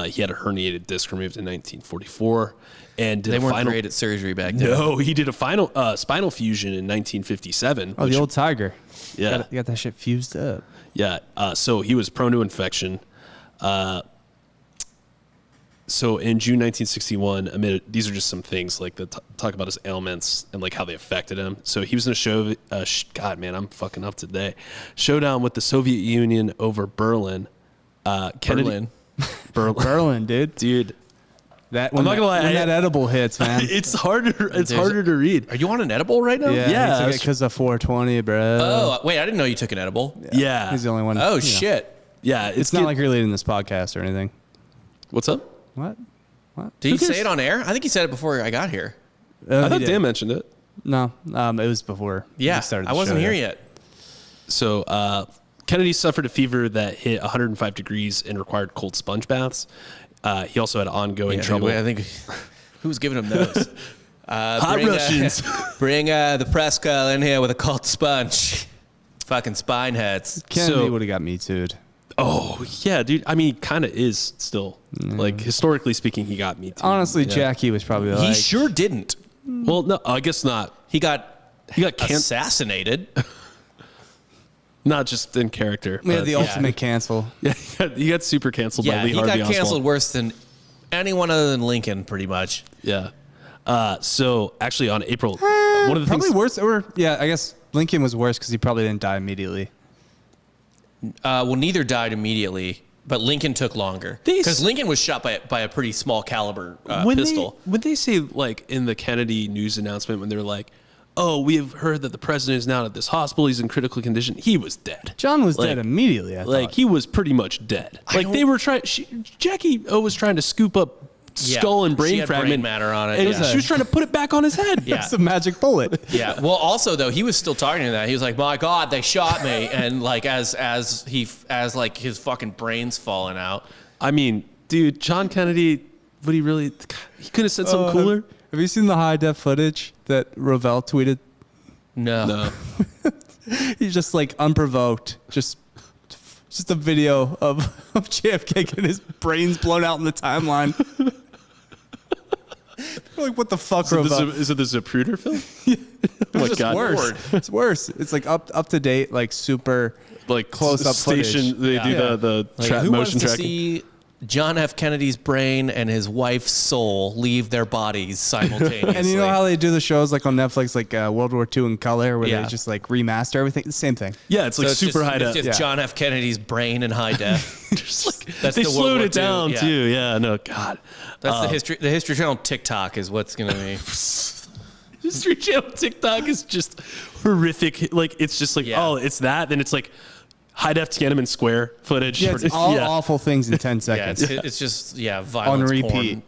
He had a herniated disc removed in 1944, and did They a weren't final. great at surgery back then. No, he did a final spinal fusion in 1957. Oh, the old tiger. Yeah. You got that shit fused up. Yeah. So he was prone to infection. So in June 1961, these are just some things like that talk about his ailments and like how they affected him. So he was in a show. God, man, I'm fucking up today. Showdown with the Soviet Union over Berlin. Kennedy, Berlin, dude. I'm not gonna lie. When that edible hits, man. It's harder. It's harder to read. Are you on an edible right now? Yeah, he took it because of 420, bro. Oh, wait, I didn't know you took an edible. Yeah. He's the only one. Oh, you know. shit. Yeah. It's not like you're leading this podcast or anything. What's up? What? Did you cares? say it on air? I think you said it before I got here. I He thought did. Dan mentioned it. No, it was before. Yeah, we started I the wasn't show, here yeah. yet. So Kennedy suffered a fever that hit 105 degrees and required cold sponge baths. He also had ongoing trouble. I think who was giving him those? Hot Russians. Bring the press girl in here with a cold sponge. Fucking spine heads. Kennedy So- would have got me too'd. Oh, yeah, dude. I mean, kind of is still. Like, historically speaking, he got me too. Honestly, Yeah. Jackie was probably like. He sure didn't. Well, no, I guess not. He got canceled. assassinated. Not just in character. We had but- the ultimate cancel. Yeah, he got super canceled by Yeah, Lee he Harvey got Oswald. canceled worse than anyone other than Lincoln, pretty much. Yeah. So, actually, on April, one of the Probably things. worse. Or yeah, I guess Lincoln was worse because he probably didn't die immediately. Well, neither died immediately, but Lincoln took longer because Lincoln was shot by a pretty small caliber pistol. When they say, like, in the Kennedy news announcement, when they're like, oh, we have heard that the president is now at this hospital, he's in critical condition, he was dead. John was Like- dead immediately. I Like, thought. he was pretty much dead. Like, they were trying, Jackie O was trying to scoop up skull and she brain had fragment. brain matter on it, And yeah. she was trying to put it back on his head. Yeah. It's a magic bullet. Yeah. Well, also though, he was still talking to that. He was like, "My God, they shot me," and like as like his fucking brains falling out. I mean, dude, John Kennedy, would he really, he could have said something cooler. Have you seen the high def footage that Rovell tweeted? No. He's just like unprovoked, just a video of JFK getting his brains blown out in the timeline. We're like, what the fuck, Rovell? Is it the Zapruder film? It's Oh my just God. worse. It's worse. It's like up to date, like super Like close up station, footage. they do the Like, tra- who motion wants to tracking. see John F. Kennedy's brain and his wife's soul leave their bodies simultaneously. And you know how they do the shows like on Netflix, like World War II in color, where Yeah. they just like remaster everything? The same thing. Yeah, it's like So it's super just, high it's def. just Yeah. John F. Kennedy's brain in high def. Just like, That's they the World slowed War it down II, yeah. too. Yeah, no, God. That's the history. The History Channel TikTok is what's going to be. History Channel TikTok is just horrific. Like, it's just like, Yeah. oh, it's that. Then it's like high def Tiananmen Square footage. Yeah, it's all Yeah. awful things in 10 Yeah, seconds. it's just violence, On repeat.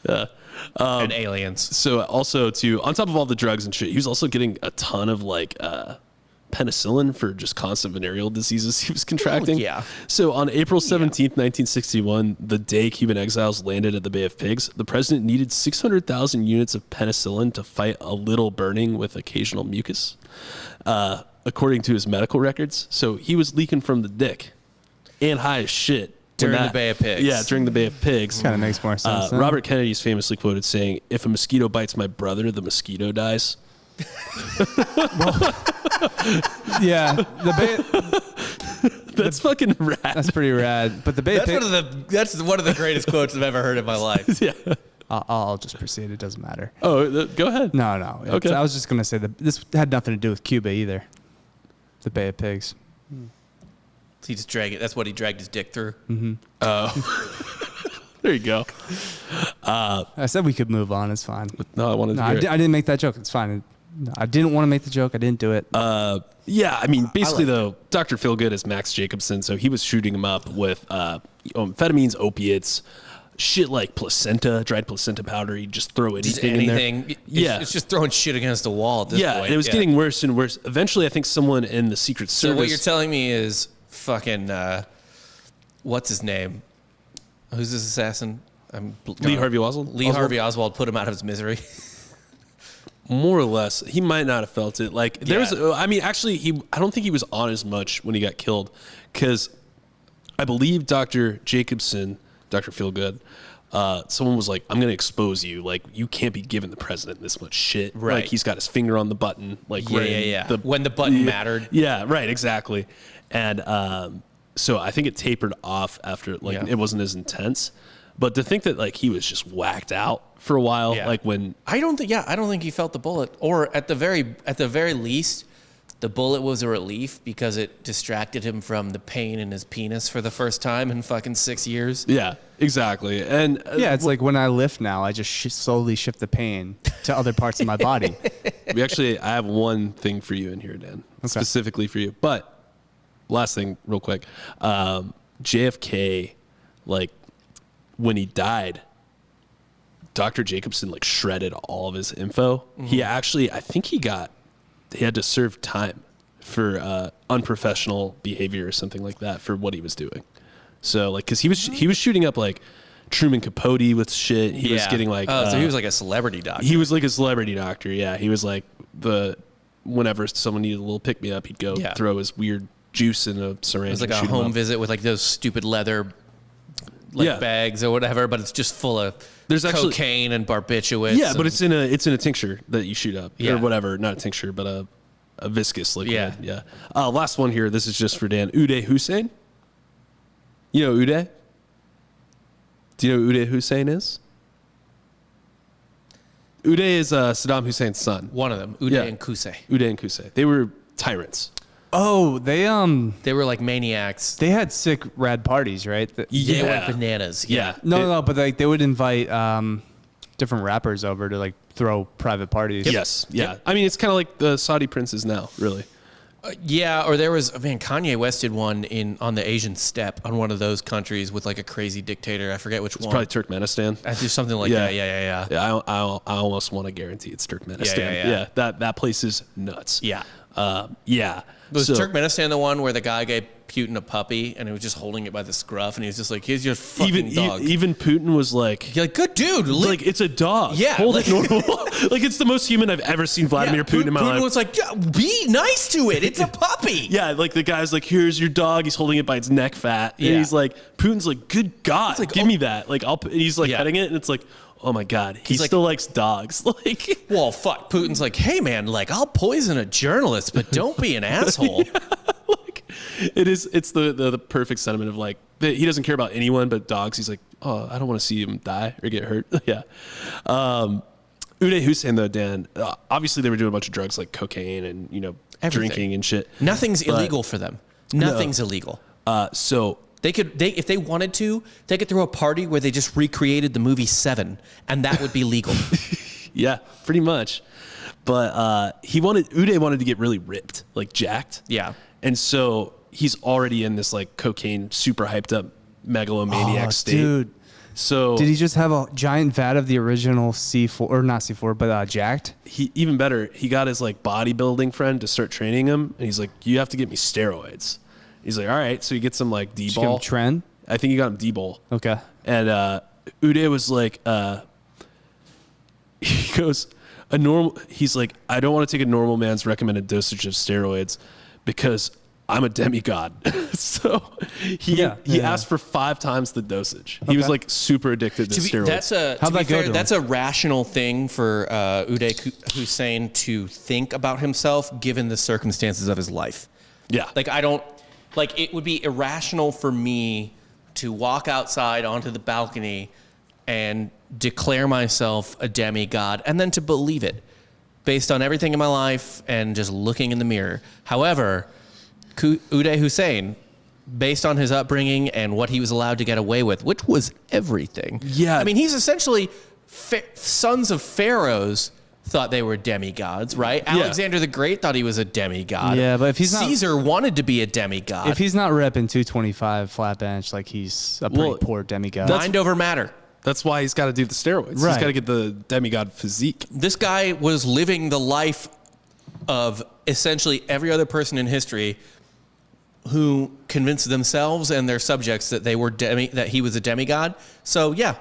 porn, and aliens. So also on top of all the drugs and shit, he was also getting a ton of like penicillin for just constant venereal diseases he was contracting. yeah. So on April 17th, 1961, the day Cuban exiles landed at the Bay of Pigs, the president needed 600,000 units of penicillin to fight a little burning with occasional mucus, according to his medical records. So he was leaking from the dick and high as shit. when During the Bay of Pigs. Yeah, during the Bay of Pigs. Kind of makes more sense. huh? Robert Kennedy is famously quoted saying, "If a mosquito bites my brother, the mosquito dies." Yeah, the Bay, That's fucking rad. that's pretty rad. But the Bay of That's one of the greatest quotes I've ever heard in my life. Yeah. I'll just proceed. It doesn't matter. Oh, go ahead. No. Okay. I was just gonna say that this had nothing to do with Cuba either. The Bay of Pigs. He just that's what he dragged his dick through. There you go. I said we could move on. It's fine. No, I wanted to No, hear it. I didn't make that joke. It's fine. No, I didn't want to make the joke. I didn't do it. Yeah, I mean, basically, though, Dr. Feelgood is Max Jacobson, so he was shooting him up with amphetamines, opiates, shit like placenta, dried placenta powder. He'd just throw anything, in there. Yeah. It's just throwing shit against the wall at this Yeah, point. and it was getting worse and worse. Eventually, I think someone in the Secret So Service... what you're telling me is fucking, what's his name? Who's this assassin? Lee Harvey Oswald? Lee Harvey Oswald put him out of his misery. More or less, he might not have felt it. Like there was, Yeah. I mean, actually, I don't think he was on as much when he got killed, because I believe Dr. Jacobson, Dr. Feelgood, someone was like, "I'm going to expose you. Like, you can't be giving the president this much shit. Right. Like, he's got his finger on the button. Like, Yeah. When the button mattered. Yeah, right, exactly. And so I think it tapered off after, like, Yeah. it wasn't as intense. But to think that like he was just whacked out for a while, Yeah. like when I don't think he felt the bullet, or at the very least, the bullet was a relief because it distracted him from the pain in his penis for the first time in fucking 6 years. Yeah, exactly. And yeah, it's like when I lift now, I just slowly shift the pain to other parts of my body. I have one thing for you in here, Dan, specifically for you. But last thing, real quick, JFK, like when he died, Dr. Jacobson like shredded all of his info. He actually, I think he had to serve time for unprofessional behavior or something like that for what he was doing. So like, cause he was shooting up like Truman Capote with shit. He was getting like, so he was like a celebrity doctor. he was like a celebrity doctor. Yeah. He was like whenever someone needed a little pick me up, he'd go throw his weird juice in a syringe. It was like and a shoot 'em home up. visit with like those stupid leather bags or whatever, but it's just full of There's actually- cocaine and barbiturates. Yeah, but it's in a tincture that you shoot up Yeah. or whatever. Not a tincture, but a viscous liquid. Yeah. Last one here. This is just for Dan. Uday Hussein. You know Uday? Do you know who Uday Hussein is? Uday is Saddam Hussein's son. one of them, Uday Yeah. and Qusay. Uday and Qusay. They were tyrants. Oh, They were like maniacs. they had sick rad parties, right? They Yeah. went bananas. Yeah. No, but like they would invite different rappers over to like throw private parties. Yes. Yeah. I mean, it's kind of like the Saudi princes now, really. Yeah, or there was Kanye West did one on the Asian steppe on one of those countries with like a crazy dictator. I forget which one. Probably Turkmenistan. I do something like that. Yeah. Yeah, I almost want to guarantee it's Turkmenistan. Yeah. That place is nuts. Yeah. Yeah. Was So- Turkmenistan the one where the guy gave Putin a puppy and he was just holding it by the scruff and he was just like, "Here's your fucking dog." Even Putin was like, You're like, "Good dude, like it's a dog. Yeah, hold like- it normal. Like it's the most human I've ever seen Vladimir Putin in my Putin life. was like, "Yeah, be nice to it. It's a puppy." Yeah, like the guy's like, here's your dog. He's holding it by its neck fat. And Yeah. he's like, Putin's like, good God, like, give oh. me that. Like and he's like Yeah. petting it, and it's like, oh my God, he He's like- still likes dogs. Like, Well, fuck. Putin's like, "Hey man, like I'll poison a journalist, but don't be an asshole." like, It's the perfect sentiment of like, he doesn't care about anyone but dogs. He's like, oh, I don't want to see him die or get hurt. Yeah. Uday Hussein though, Dan, obviously they were doing a bunch of drugs like cocaine and, Everything. drinking and shit. Nothing's illegal for them. Nothing's illegal. So if they wanted to, they could throw a party where they just recreated the movie Seven, and that would be legal. yeah, pretty much. But Uday wanted to get really ripped, like jacked. Yeah. And so he's already in this like cocaine, super hyped up megalomaniac state. Dude. So did he just have a giant vat of the original C4 or not C4, but jacked? He even better. He got his like bodybuilding friend to start training him, and he's like, "You have to get me steroids." He's like, "All right." So he gets some like D-ball. Tren? I think he got him D-ball. Okay. And Uday was like, he goes, he's like, "I don't want to take a normal man's recommended dosage of steroids because I'm a demigod." So he asked for 5 times the dosage. He was like super addicted to steroids. That's a rational thing for Uday Hussein to think about himself given the circumstances of his life. Yeah. It would be irrational for me to walk outside onto the balcony and declare myself a demigod and then to believe it based on everything in my life and just looking in the mirror. However, Uday Hussein, based on his upbringing and what he was allowed to get away with, which was everything. Yeah. I mean, he's essentially sons of pharaohs thought they were demigods, right? Yeah. Alexander the Great thought he was a demigod. Yeah, but if he's not... Caesar wanted to be a demigod. If he's not repping 225 flat bench, like he's a pretty poor demigod. Mind over matter. That's why he's got to do the steroids. Right. He's got to get the demigod physique. This guy was living the life of essentially every other person in history who convinced themselves and their subjects that they were that he was a demigod. So yeah,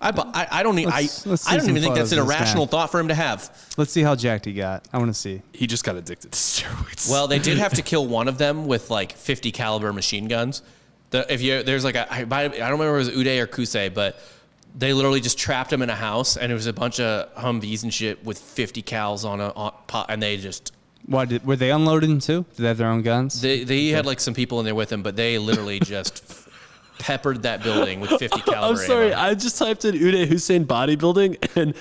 I don't even think that's an irrational thought for him to have. Let's see how jacked he got. I want to see. He just got addicted to steroids. Well, they did have to kill one of them with like 50 caliber machine guns. There's like I don't remember if it was Uday or Kusei, but they literally just trapped him in a house and it was a bunch of Humvees and shit with 50 cals on pot, and they just. Were they unloading too? Did they have their own guns? They had like some people in there with them, but they literally just peppered that building with 50 caliber. I'm sorry, ammo. I just typed in Uday Hussein bodybuilding, and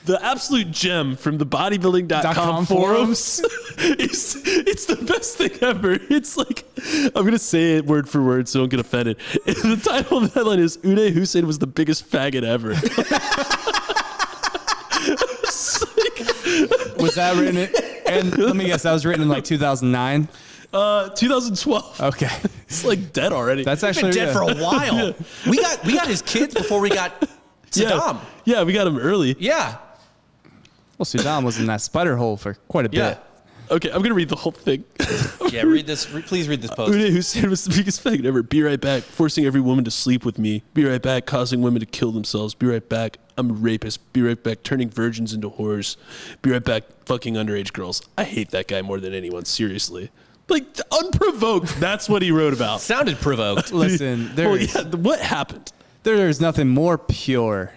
the absolute gem from the bodybuilding.com forums it's the best thing ever. It's like, I'm going to say it word for word so don't get offended. The title of the headline is Uday Hussein was the biggest faggot ever. Was that written? And let me guess, that was written in like 2009? 2012. Okay. It's like dead already. That's He's actually been dead for a while. We got his kids before we got Saddam. Yeah, we got him early. Yeah. Well, Saddam was in that spider hole for quite a bit. Yeah. Okay, I'm going to read the whole thing. Yeah, read this. Please read this post. Uday Hussein was the biggest faggot ever. Be right back. Forcing every woman to sleep with me. Be right back. Causing women to kill themselves. Be right back. I'm a rapist. Be right back. Turning virgins into whores. Be right back. Fucking underage girls. I hate that guy more than anyone. Seriously. Like, unprovoked. That's what he wrote about. Sounded provoked. Listen, what happened? There's nothing more pure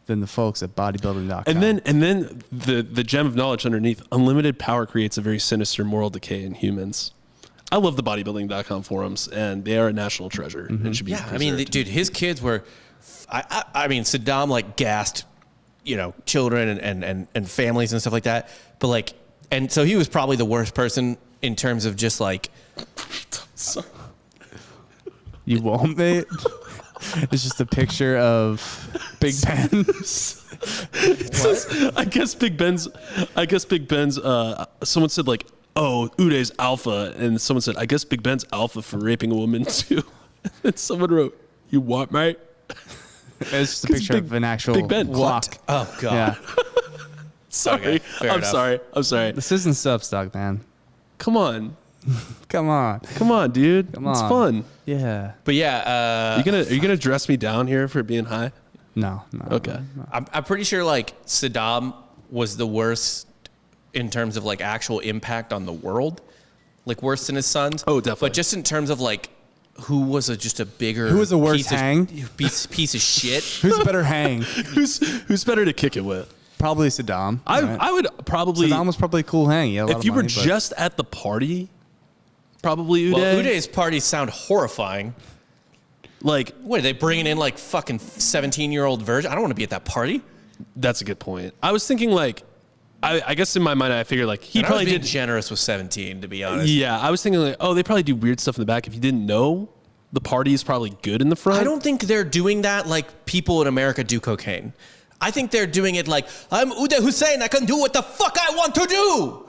than the folks at bodybuilding.com. And then the gem of knowledge underneath. Unlimited power creates a very sinister moral decay in humans. I love the bodybuilding.com forums, and they are a national treasure. Mm-hmm. And should be preserved. I mean, dude, his kids were. I mean, Saddam like gassed, children and families and stuff like that. But like, and so he was probably the worst person in terms of just like. Sorry. You won't, mate. It's just a picture of Big Ben. I guess Big Ben's. Someone said like, "Oh, Uday's alpha," and someone said, "I guess Big Ben's alpha for raping a woman too." And someone wrote, "You what, mate?" It's just a picture of an actual Big Ben clock. Oh God. Yeah. Sorry. Okay, I'm sorry. This isn't Substock, man. Come on, dude. Come on. It's fun. Yeah. But yeah, Are you gonna dress me down here for being high? No. Okay. No. I'm pretty sure like Saddam was the worst in terms of like actual impact on the world, like worse than his sons. Oh, definitely. But just in terms of like who was just a bigger, who was a worse hang? Piece of shit. Who's a better hang? Who's better to kick it with? Probably Saddam. I would probably. Saddam was probably a cool hang. If you were just at the party, probably Uday. Well, Uday's parties sound horrifying. Like, What, are they bringing in like fucking 17-year-old virgin? I don't want to be at that party. that's a good point. I was thinking like, I guess in my mind I figured like he And probably I was being did. generous with 17, to be honest. Yeah, I was thinking like, oh, they probably do weird stuff in the back. If you didn't know, the party is probably good in the front. I don't think they're doing that like people in America do cocaine. I think they're doing it like, I'm Uday Hussein, I can do what the fuck I want to do.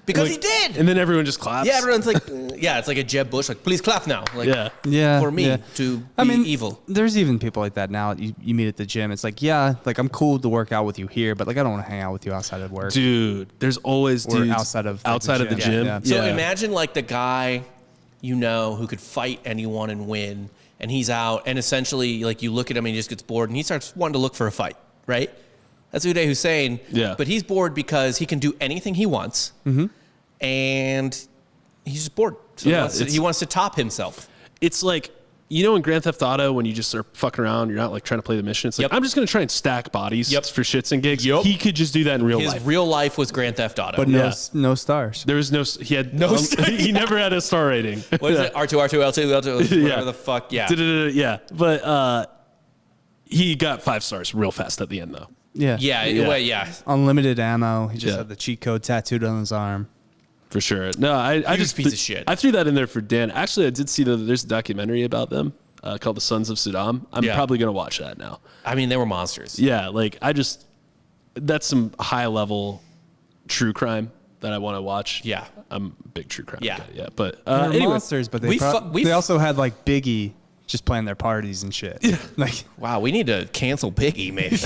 Because Like, he did. And then everyone just claps. Yeah, everyone's like, yeah, it's like a Jeb Bush, like, please clap now. Like, Yeah. for me yeah. to be evil. There's even people like that now. You meet at the gym. It's like, yeah, like I'm cool to work out with you here, but like I don't want to hang out with you outside of work. Dude, there's always Or dudes outside of, like, the the gym. gym. Yeah. So imagine like the guy, who could fight anyone and win, and he's out, and essentially like you look at him and he just gets bored, and he starts wanting to look for a fight, right? That's Uday Hussein. Yeah. But he's bored because he can do anything he wants, and he's just bored. So Yeah, he wants to top himself. It's like, you know, in Grand Theft Auto, when you just are fucking around, you're not like trying to play the mission. It's like, Yep. I'm just going to try and stack bodies Yep. for shits and gigs. Yep. He could just do that in real His life. real life was Grand Theft Auto. But Yeah. no stars. There was he had No star- he never had a star rating. What is it? R2, L2, whatever the fuck. Yeah. Yeah. But he got 5 stars real fast at the end, though. Yeah. Yeah. Well, yeah. Unlimited ammo. He just Yeah. had the cheat code tattooed on his arm. For sure. No, I just piece of shit. I threw that in there for Dan. Actually, I did see that there's a documentary about them called The Sons of Saddam. I'm Yeah. probably going to watch that now. I mean, they were monsters. Yeah, like that's some high level true crime that I want to watch. Yeah. I'm a big true crime Yeah. guy. Yeah, but They're anyway, monsters, but we they also had like Biggie just playing their parties and shit. Yeah. Like, Wow, we need to cancel Biggie, man.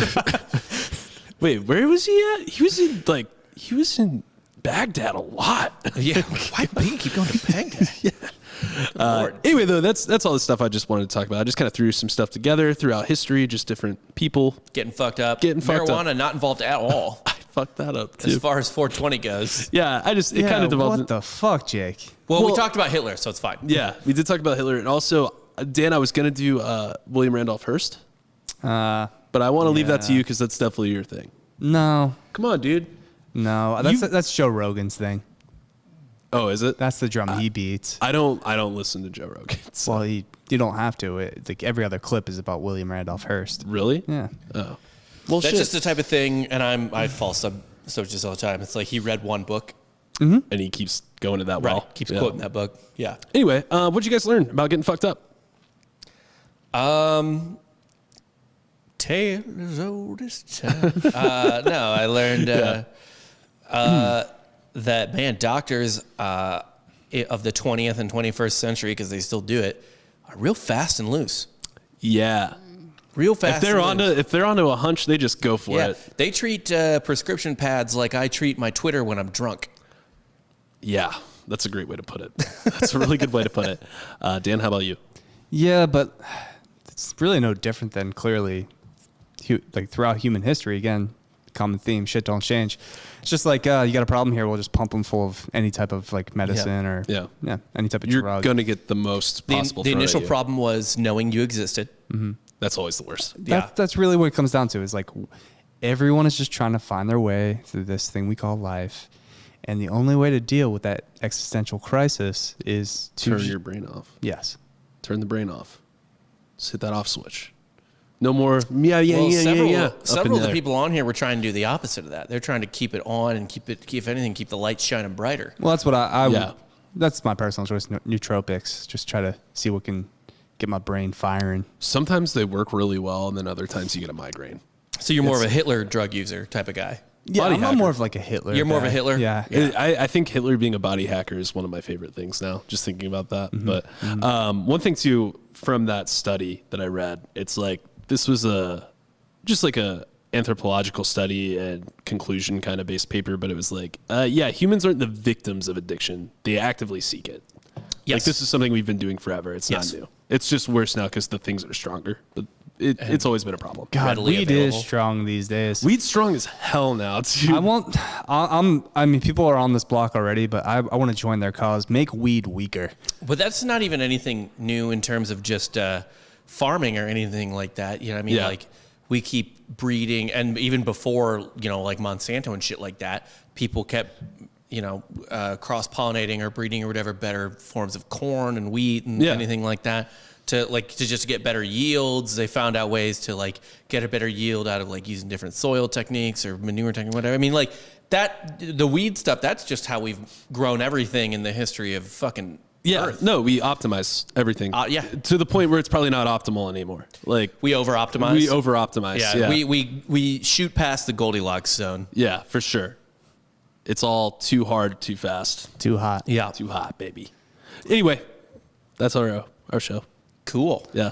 wait, where was he at? He was in Baghdad a lot. Yeah. Why Biggie keep going to Baghdad? Anyway, though, that's all the stuff I just wanted to talk about. I just kind of threw some stuff together throughout history, just different people. Getting fucked up. Getting fucked up. Marijuana not involved at all. I fucked that up As too. far as 420 goes. Yeah, it yeah, kind of devolved. what the fuck, Jake? Well, we Well- talked about Hitler, so it's fine. Yeah, we did talk about Hitler, and also Dan, I was gonna do William Randolph Hearst, but I want to leave that to yeah. you because that's definitely your thing. No, Come on, dude. that's Joe Rogan's thing. Oh, is it? That's the drum he beats. I don't listen to Joe Rogan. So. Well, you don't have to. Like every other clip is about William Randolph Hearst. Really? Yeah. Oh. Well, That's shit. just the type of thing, and I fall subjects all the time. It's like he read one book. And he keeps going to that well. Keeps Yeah. quoting that book. Yeah. Anyway, what'd you guys learn about getting fucked up? Tale as old as time. No, I learned that, man, doctors of the 20th and 21st century, because they still do it, are real fast and loose. Yeah. Real fast. If they're onto a hunch, they just go for it. They treat prescription pads like I treat my Twitter when I'm drunk. Yeah, that's a great way to put it. That's a really good way to put it. Dan, how about you? Yeah, but it's really no different than clearly, like throughout human history. Again, common theme: shit don't change. It's just like you got a problem here, we'll just pump them full of any type of like medicine or any type of You're drug. gonna get the most possible. The thrown at initial you. problem was knowing you existed. That's always the worst. That's really what it comes down to. Is like everyone is just trying to find their way through this thing we call life, and the only way to deal with that existential crisis is to Turn your brain off. yes. Turn the brain off. Just hit that off switch. No more. Yeah. Several of the people on here were trying to do the opposite of that. They're trying to keep it on and keep, if anything, keep the lights shining brighter. Well, that's what I Yeah. that's my personal choice. Nootropics. Just try to see what can get my brain firing. Sometimes they work really well, and then other times you get a migraine. So you're more of a Hitler drug user type of guy. Yeah, Body I'm hacker. more of like a Hitler. You're more of a guy. Hitler? Yeah. I think Hitler being a body hacker is one of my favorite things now, just thinking about that. But one thing, too, from that study that I read, it's like this was just like a anthropological study and conclusion kind of based paper, but it was like, humans aren't the victims of addiction. They actively seek it. Yes. Like this is something we've been doing forever. It's Yes. not new. It's just worse now because the things are stronger. But it's always been a problem. God, Readily weed available. is strong these days. Weed's strong as hell now, too. I mean, people are on this block already, but I want to join their cause. Make weed weaker. But that's not even anything new in terms of just farming or anything like that. You know what I mean? Yeah. Like we keep breeding, and even before, like Monsanto and shit like that, people kept cross-pollinating or breeding or whatever better forms of corn and wheat and anything like that to just get better yields. They found out ways to like get a better yield out of like using different soil techniques or manure techniques, whatever. I mean, like that, the weed stuff, that's just how we've grown everything in the history of fucking Earth. No, we optimize everything. To the point where it's probably not optimal anymore. Like we over-optimize. Yeah. We shoot past the Goldilocks zone. Yeah, for sure. It's all too hard, too fast. Too hot. Yeah. Too hot, baby. Anyway, that's our show. Cool. Yeah.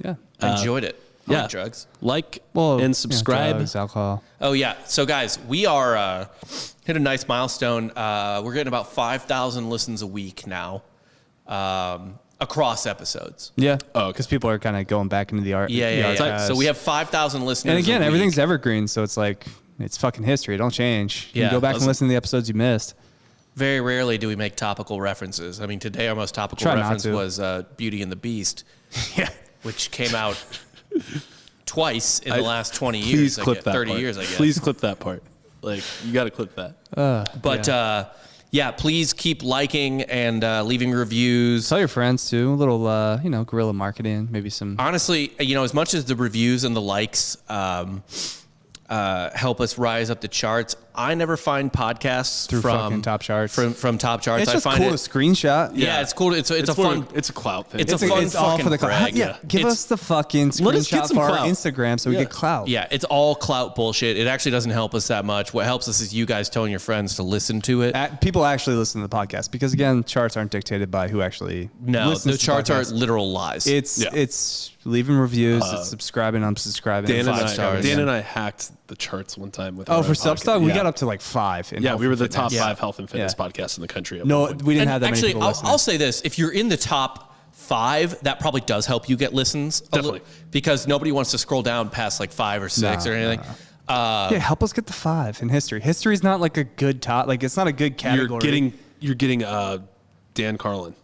Yeah. I enjoyed it. Yeah. Drugs. And subscribe. Drugs, alcohol. Oh, yeah. So, guys, we are hit a nice milestone. We're getting about 5,000 listens a week now across episodes. Yeah. Oh, because people are kind of going back into the art. Yeah. So we have 5,000 listeners. And again, a week. everything's evergreen, so it's like it's fucking history. Don't change. You can go back and listen to the episodes you missed. Very rarely do we make topical references. I mean, today our most topical reference was Beauty and the Beast, which came out twice in the last 20 years. Please clip that 30 part. years, I guess. Please clip that part. Like, you got to clip that. Please keep liking and leaving reviews. Tell your friends too. A little, guerrilla marketing. Maybe some. Honestly, as much as the reviews and the likes help us rise up the charts, I never find podcasts Through from fucking top charts. From top charts. It's just I find cool to screenshot. Yeah, it's cool. It's a fun. It's a clout thing. It's a fun it's all fucking for the clout. brag. Yeah, give us the fucking Let us get screenshot some for our clout. Instagram so we get clout. Yeah, it's all clout bullshit. It actually doesn't help us that much. What helps us is you guys telling your friends to listen to it. People actually listen to the podcast because again, charts aren't dictated by who actually. No, listens the to charts are podcast. literal lies. It's leaving reviews, it's subscribing, unsubscribing. Dan and I hacked the charts one time with. Oh, for Substock, we got up to like 5. Yeah, we were the top 5 health and fitness podcasts in the country. No, we didn't have that actually, many people listening. I'll say this: if you're in the top 5, that probably does help you get listens. Definitely, because nobody wants to scroll down past like 5 or 6 or anything. Help us get the 5 in history. History's not like a good top. Like it's not a good category. You're getting Dan Carlin.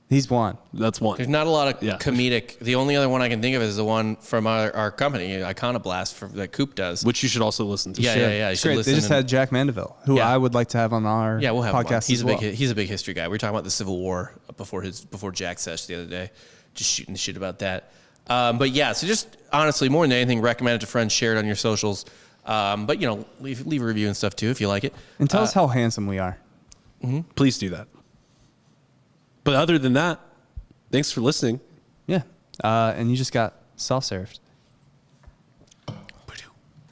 He's one. That's one. There's not a lot of comedic. The only other one I can think of is the one from our company, Iconoblast, that Coop does. Which you should also listen to. Yeah. It's great. They just had Jack Mandeville, who I would like to have on our we'll have podcast He's as well. He's a big history guy. We were talking about the Civil War before Jack Sesh the other day, just shooting the shit about that. So just honestly, more than anything, recommend it to friends, share it on your socials. Leave a review and stuff too if you like it. And tell us how handsome we are. Mm-hmm. Please do that. But other than that, thanks for listening. Yeah. And you just got soft served.